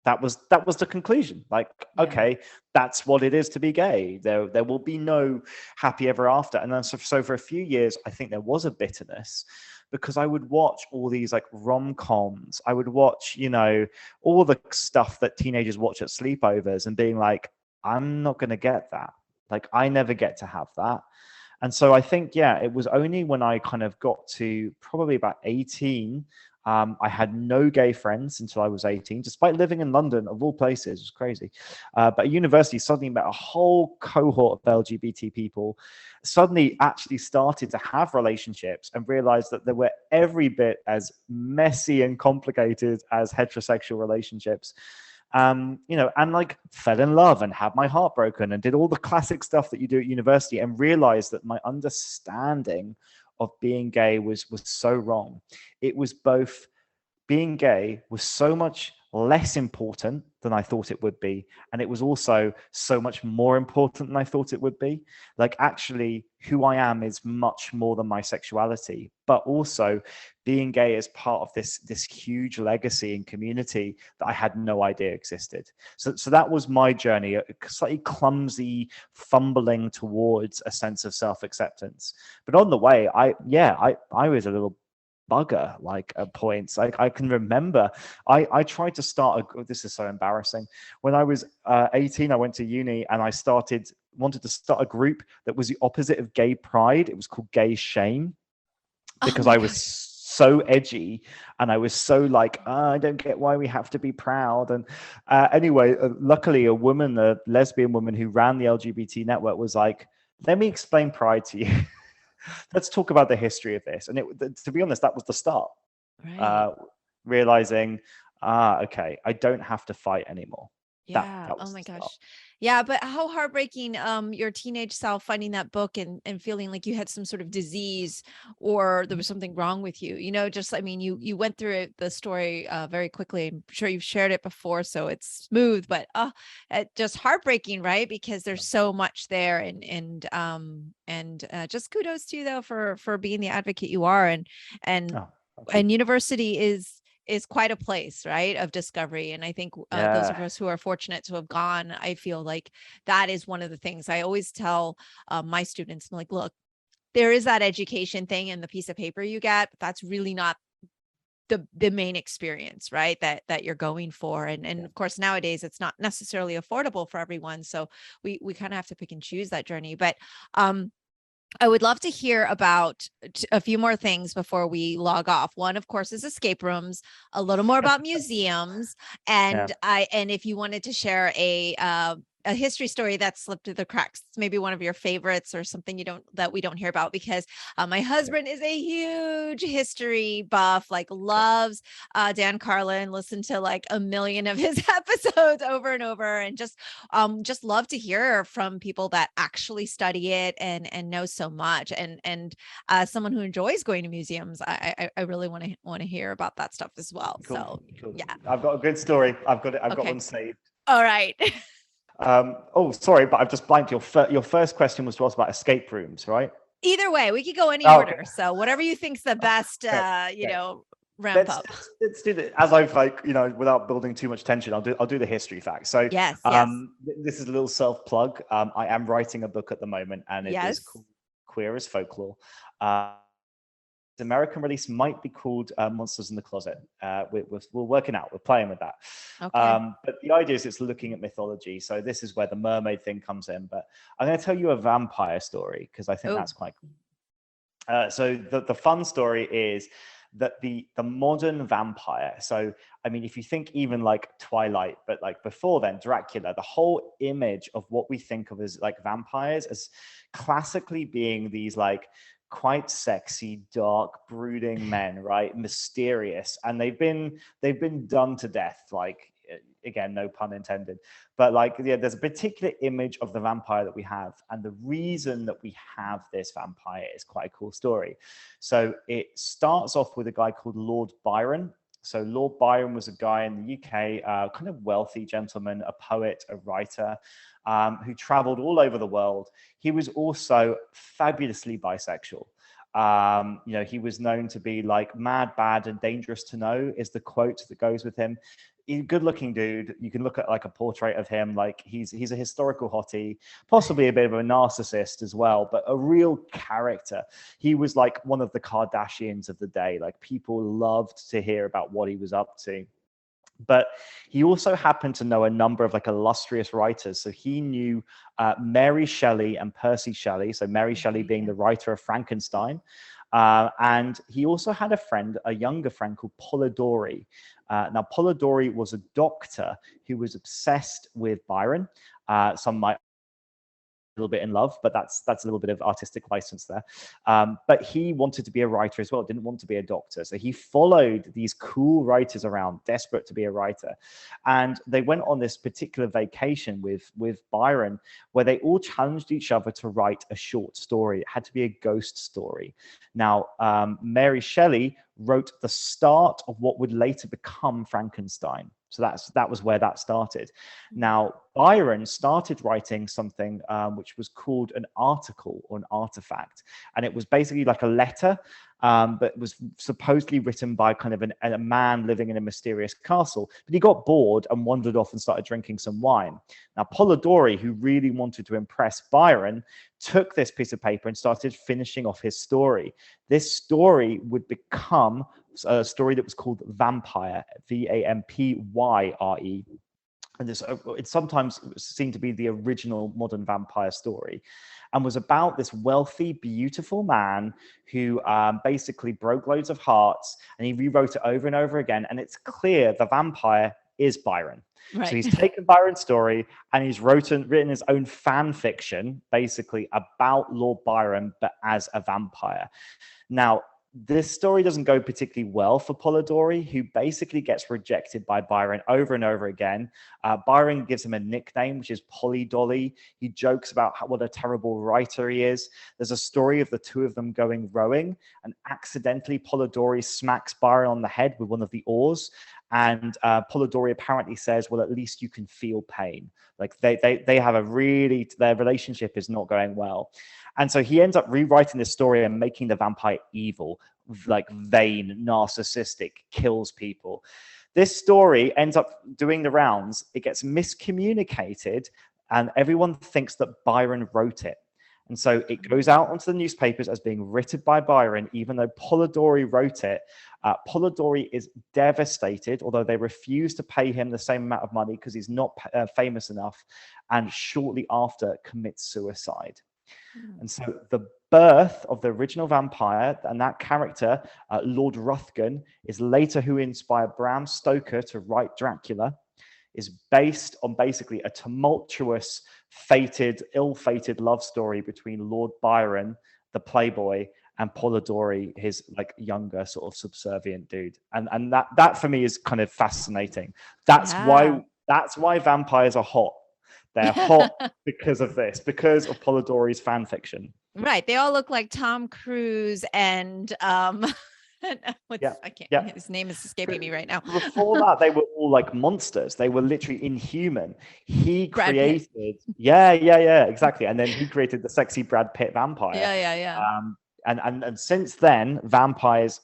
That was the conclusion. Like, okay, that's what it is to be gay. There will be no happy ever after. And then so for a few years, I think there was a bitterness because I would watch all these like rom-coms. I would watch, you know, all the stuff that teenagers watch at sleepovers and being like, I'm not going to get that. Like, I never get to have that. And so I think, it was only when I kind of got to probably about 18, I had no gay friends until I was 18, despite living in London, of all places. It was crazy. But at university, suddenly met a whole cohort of LGBT people, suddenly actually started to have relationships and realized that they were every bit as messy and complicated as heterosexual relationships. You know, and like fell in love and had my heart broken and did all the classic stuff that you do at university and realized that my understanding of being gay was so wrong. It was both being gay was so much less important than I thought it would be. And it was also so much more important than I thought it would be. Like actually who I am is much more than my sexuality, but also being gay is part of this huge legacy and community that I had no idea existed. So that was my journey, a slightly clumsy fumbling towards a sense of self-acceptance. But on the way, I was a little bugger like at points. I can remember I tried to start this is so embarrassing. When I was 18, I went to uni and I wanted to start a group that was the opposite of gay pride. It was called Gay Shame because I was so edgy and I was so like, I don't get why we have to be proud. And anyway, luckily a lesbian woman who ran the LGBT network was like, let me explain pride to you. Let's talk about the history of this. And to be honest, that was the start. Right. Realizing, okay, I don't have to fight anymore. Yeah. Oh my gosh. Yeah. But how heartbreaking, your teenage self finding that book and feeling like you had some sort of disease or there was something wrong with you, you know, just, I mean, you went through the story very quickly. I'm sure you've shared it before, so it's smooth, but just heartbreaking, right? Because there's so much there and just kudos to you though, for being the advocate you are. And university is quite a place, right, of discovery. And I think those of us who are fortunate to have gone, I feel like that is one of the things I always tell my students. I'm like, look, there is that education thing and the piece of paper you get, but that's really not the main experience, right, that you're going for. And of course, nowadays, it's not necessarily affordable for everyone. So we kind of have to pick and choose that journey. But I would love to hear about a few more things before we log off. One, of course, is escape rooms, a little more about museums. And if you wanted to share a a history story that slipped through the cracks. It's maybe one of your favorites or something that we don't hear about, because my husband is a huge history buff, like loves Dan Carlin, listened to like a million of his episodes over and over, and just love to hear from people that actually study it and know so much. And someone who enjoys going to museums, I really want to hear about that stuff as well. Cool. So Cool. yeah. I've got a good story. I've got Okay. one saved. All right. Oh, sorry, but I've just blanked. Your first question was to us about escape rooms, right? Either way, we could go any Oh, order. okay. So whatever you think's the best, ramp Let's up. let's do that. As I've without building too much tension, I'll do the history facts. So Yes. this is a little self plug. I am writing a book at the moment, and it is called Queer as Folklore. The American release might be called Monsters in the Closet. We're working out. We're playing with that. Okay. But the idea is it's looking at mythology. So this is where the mermaid thing comes in. But I'm going to tell you a vampire story because I think that's quite cool. So the fun story is that the modern vampire. So I mean, if you think even like Twilight, but like before then, Dracula, the whole image of what we think of as like vampires as classically being these like quite sexy, dark, brooding men, right? Mysterious, and they've been done to death. Like, again, no pun intended, but like, yeah, there's a particular image of the vampire that we have, and the reason that we have this vampire is quite a cool story. So it starts off with a guy called Lord Byron. So Lord Byron was a guy in the UK, kind of wealthy gentleman, a poet, a writer, who traveled all over the world. He was also fabulously bisexual. He was known to be like mad, bad, and dangerous to know is the quote that goes with him. He's a good-looking dude. You can look at like a portrait of him. Like he's a historical hottie, possibly a bit of a narcissist as well, but a real character. He was like one of the Kardashians of the day. Like people loved to hear about what he was up to. But he also happened to know a number of like illustrious writers. So he knew Mary Shelley and Percy Shelley. So Mary Shelley being the writer of Frankenstein. And he also had a younger friend called Polidori. Now, Polidori was a doctor who was obsessed with Byron. Some might a little bit in love, but that's a little bit of artistic license there. But he wanted to be a writer as well, didn't want to be a doctor. So he followed these cool writers around, desperate to be a writer. And they went on this particular vacation with Byron, where they all challenged each other to write a short story. It had to be a ghost story. Now, Mary Shelley wrote the start of what would later become Frankenstein. So that was where that started. Now, Byron started writing something which was called an article or an artifact. And it was basically like a letter, but it was supposedly written by kind of a man living in a mysterious castle. But he got bored and wandered off and started drinking some wine. Now, Polidori, who really wanted to impress Byron, took this piece of paper and started finishing off his story. This story would become a story that was called Vampire, Vampyre. And it's sometimes seen to be the original modern vampire story, and was about this wealthy, beautiful man who basically broke loads of hearts, and he rewrote it over and over again. And it's clear the vampire is Byron. Right. So he's taken Byron's story and he's written his own fan fiction, basically about Lord Byron, but as a vampire. Now, this story doesn't go particularly well for Polidori, who basically gets rejected by Byron over and over again. Byron gives him a nickname, which is Polly Dolly. He jokes about what a terrible writer he is. There's a story of the two of them going rowing, and accidentally Polidori smacks Byron on the head with one of the oars. And Polidori apparently says, well, at least you can feel pain. Like they have their relationship is not going well. And so he ends up rewriting this story and making the vampire evil, like vain, narcissistic, kills people. This story ends up doing the rounds. It gets miscommunicated, and everyone thinks that Byron wrote it. And so it goes out onto the newspapers as being written by Byron, even though Polidori wrote it. Polidori is devastated, although they refuse to pay him the same amount of money because he's not famous enough, and shortly after commits suicide. And so the birth of the original vampire and that character, Lord Ruthven, is later who inspired Bram Stoker to write Dracula. is based on basically a tumultuous, ill-fated love story between Lord Byron, the playboy, and Polidori, his like younger sort of subservient dude. And that for me is kind of fascinating. That's why vampires are hot. They're hot because of this, because of Polidori's fan fiction. Right. They all look like Tom Cruise and I can't, his name is escaping me right now. Before that, they were all like monsters. They were literally inhuman. He Brad created, Pitt. exactly. And then he created the sexy Brad Pitt vampire. Yeah. And since then, vampires,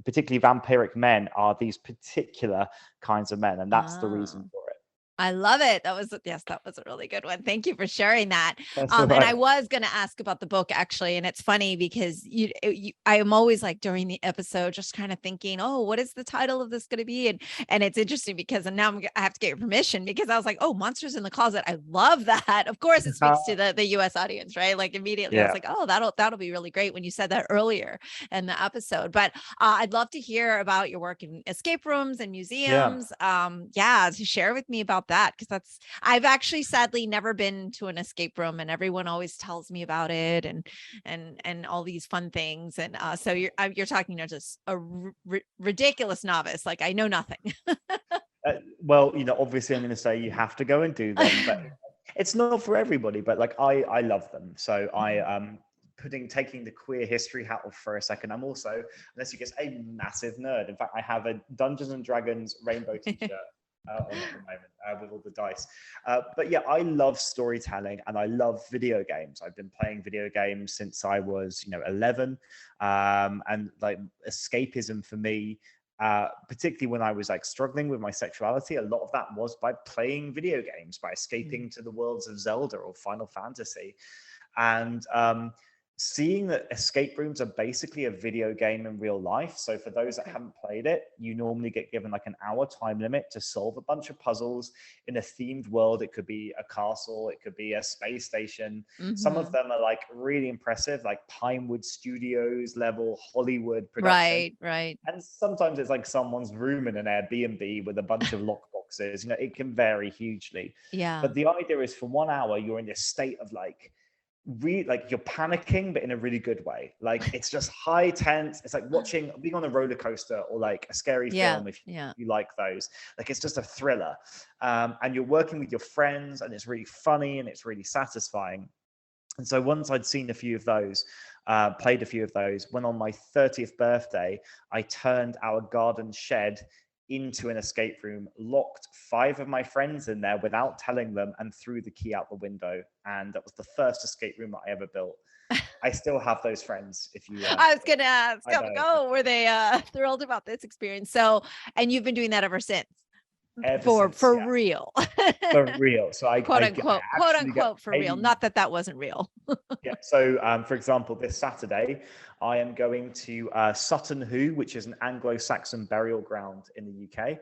particularly vampiric men, are these particular kinds of men, and that's the reason for it. I love it. That was a really good one. Thank you for sharing that. Right. And I was going to ask about the book actually. And it's funny because I am always like during the episode, just kind of thinking, oh, what is the title of this going to be? And it's interesting because now I have to get your permission, because I was like, oh, Monsters in the Closet. I love that. Of course it speaks to the US audience, right? Like immediately I was like, oh, that'll be really great when you said that earlier in the episode. But I'd love to hear about your work in escape rooms and museums. To share with me about that, because I've actually sadly never been to an escape room, and everyone always tells me about it and all these fun things. And so you're talking to just a ridiculous novice. Like I know nothing. Well, obviously I'm going to say you have to go and do them, but it's not for everybody. But like I love them, so I taking the queer history hat off for a second. I'm also, unless you guess, a massive nerd. In fact, I have a Dungeons and Dragons rainbow t-shirt on at the moment with all the dice. But yeah, I love storytelling and I love video games. I've been playing video games since I was 11, and like escapism for me, particularly when I was like struggling with my sexuality, a lot of that was by playing video games, by escaping to the worlds of Zelda or Final Fantasy. And seeing that escape rooms are basically a video game in real life. So for those that haven't played it, you normally get given like an hour time limit to solve a bunch of puzzles in a themed world. It could be a castle, it could be a space station. Some of them are like really impressive, like Pinewood Studios level Hollywood production. Right. And sometimes it's like someone's room in an Airbnb with a bunch of lockboxes. It can vary hugely. Yeah. But the idea is for 1 hour, you're in this state of like you're panicking, but in a really good way. Like it's just high tense. It's like being on a roller coaster or like a scary film if you like those. Like it's just a thriller, and you're working with your friends, and it's really funny and it's really satisfying. And so once I'd seen a few of those, played a few of those, when on my 30th birthday, I turned our garden shed into an escape room, locked 5 of my friends in there without telling them, and threw the key out the window. And that was the first escape room that I ever built. I still have those friends. If you, I was gonna ask, were they thrilled about this experience? So, and you've been doing that ever since. For real. For real. So I quote unquote for real. Not that wasn't real. Yeah. So for example, this Saturday I am going to Sutton Hoo, which is an Anglo-Saxon burial ground in the UK.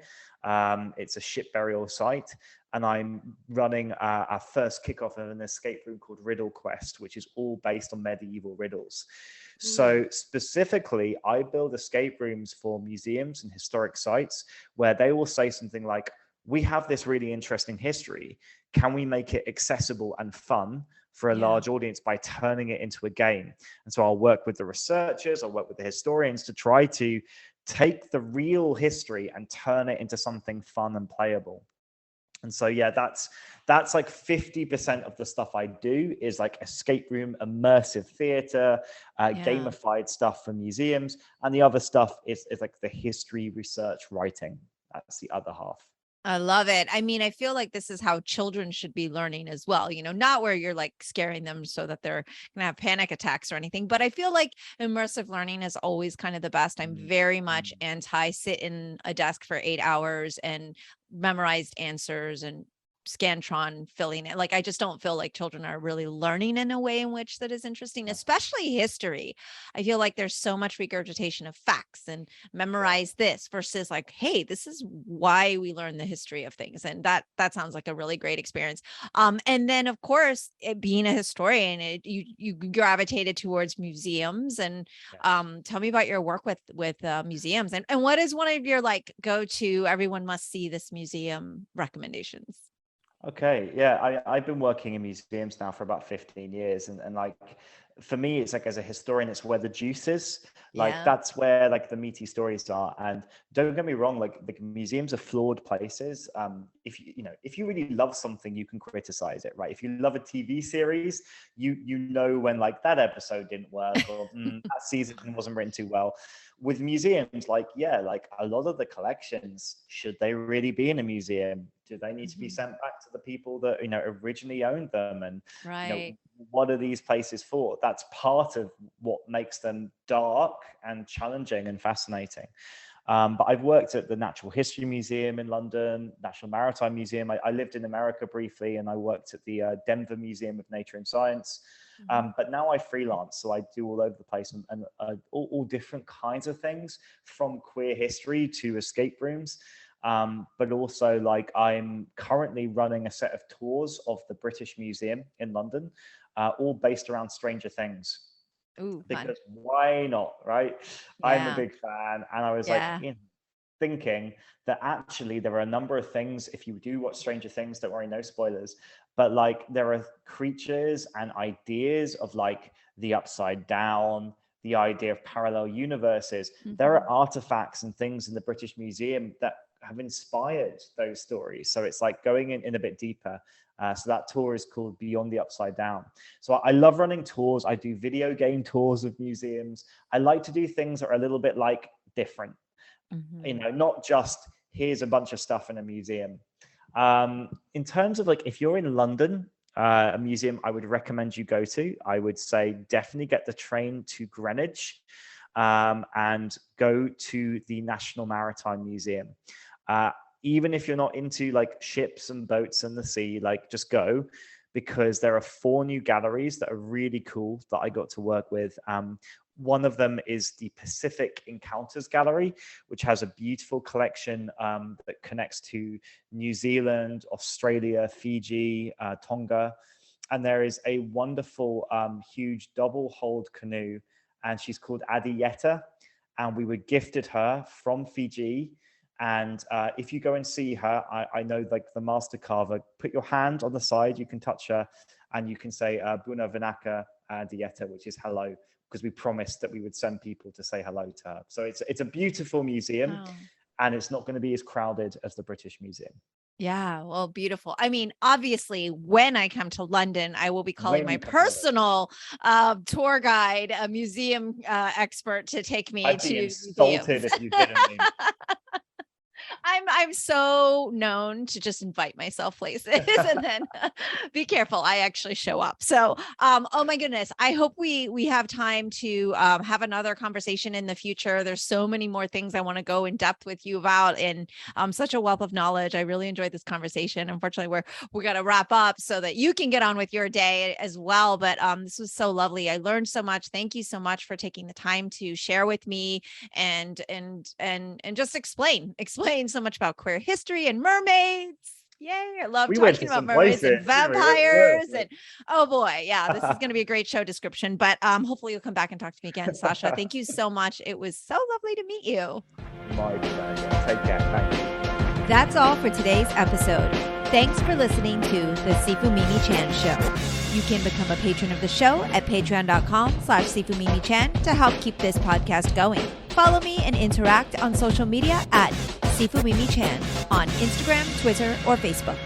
It's a ship burial site, and I'm running our first kickoff of an escape room called Riddle Quest, which is all based on medieval riddles. So specifically, I build escape rooms for museums and historic sites where they will say something like, we have this really interesting history. Can we make it accessible and fun for a large audience by turning it into a game? And so I'll work with the researchers, I'll work with the historians to try to take the real history and turn it into something fun and playable. And so, that's like 50% of the stuff I do is like escape room, immersive theater, gamified stuff for museums. And the other stuff is like the history, research, writing. That's the other half. I love it. I mean, I feel like this is how children should be learning as well, not where you're like scaring them so that they're going to have panic attacks or anything. But I feel like immersive learning is always kind of the best. I'm very much anti sit in a desk for 8 hours and memorized answers and Scantron filling it. Like, I just don't feel like children are really learning in a way in which that is interesting, especially history. I feel like there's so much regurgitation of facts and memorize this versus like, hey, this is why we learn the history of things. And that sounds like a really great experience. And then of course, being a historian, you gravitated towards museums, and tell me about your work with museums, and what is one of your like go-to everyone must see this museum recommendations? Okay, yeah, I've been working in museums now for about 15 years, and like for me, it's like as a historian, it's where the juice is. Like Yeah. that's where like the meaty stories are. And don't get me wrong, like the museums are flawed places. If you really love something, you can criticize it, right? If you love a TV series, you know when like that episode didn't work, or that season wasn't written too well. With museums, like like a lot of the collections, should they really be in a museum? Do they need to be sent back to the people that originally owned them? And Right. what are these places for? That's part of what makes them dark and challenging and fascinating. But I've worked at the Natural History Museum in London, National Maritime Museum. I lived in America briefly, and I worked at the Denver Museum of Nature and Science. But now I freelance, so I do all over the place, and all different kinds of things, from queer history to escape rooms. But also, like, I'm currently running a set of tours of the British Museum in London, all based around Stranger Things. Ooh, fun. Because why not, right? I'm a Yeah. big fan, and I was Yeah. like, thinking that actually there are a number of things. If you do watch Stranger Things, don't worry, no spoilers. But like, there are creatures and ideas of like the upside down, the idea of parallel universes. There are artifacts and things in the British Museum that have inspired those stories. So it's like going in a bit deeper. So that tour is called Beyond the Upside Down. So I love running tours. I do video game tours of museums. I like to do things that are a little bit like different, not just here's a bunch of stuff in a museum. In terms of like, if you're in London, a museum I would recommend you go to, I would say definitely get the train to Greenwich, and go to the National Maritime Museum. Even if you're not into like ships and boats and the sea, like just go, because there are 4 new galleries that are really cool that I got to work with. One of them is the Pacific Encounters Gallery, which has a beautiful collection that connects to New Zealand, Australia, Fiji, Tonga. And there is a wonderful, huge double-hulled canoe, and she's called Adieta. And we were gifted her from Fiji. And if you go and see her, I know like the master carver, put your hand on the side, you can touch her, and you can say Buna Vinaka Dieta, which is hello, because we promised that we would send people to say hello to her. So it's a beautiful museum, and it's not going to be as crowded as the British Museum. Yeah, well, beautiful. I mean, obviously, when I come to London, I will be calling my When you come to London. personal tour guide, a museum expert, to take me I'd to be insulted museums. if you didn't. I'm so known to just invite myself places and then be careful. I actually show up. So, oh my goodness, I hope we have time to have another conversation in the future. There's so many more things I want to go in depth with you about, and such a wealth of knowledge. I really enjoyed this conversation. Unfortunately, we're gonna wrap up so that you can get on with your day as well. But this was so lovely. I learned so much. Thank you so much for taking the time to share with me and just explain so much about queer history and mermaids. Yay. I love talking about mermaids and vampires. And oh boy, yeah, this is going to be a great show description, but hopefully you'll come back and talk to me again, Sacha. Thank you so much. It was so lovely to meet you. My pleasure. Take care. Thank you. That's all for today's episode. Thanks for listening to the Sifu Mimi Chan Show. You can become a patron of the show at patreon.com/Sifu Mimi Chan to help keep this podcast going. Follow me and interact on social media at Sifu Mimi Chan on Instagram, Twitter, or Facebook.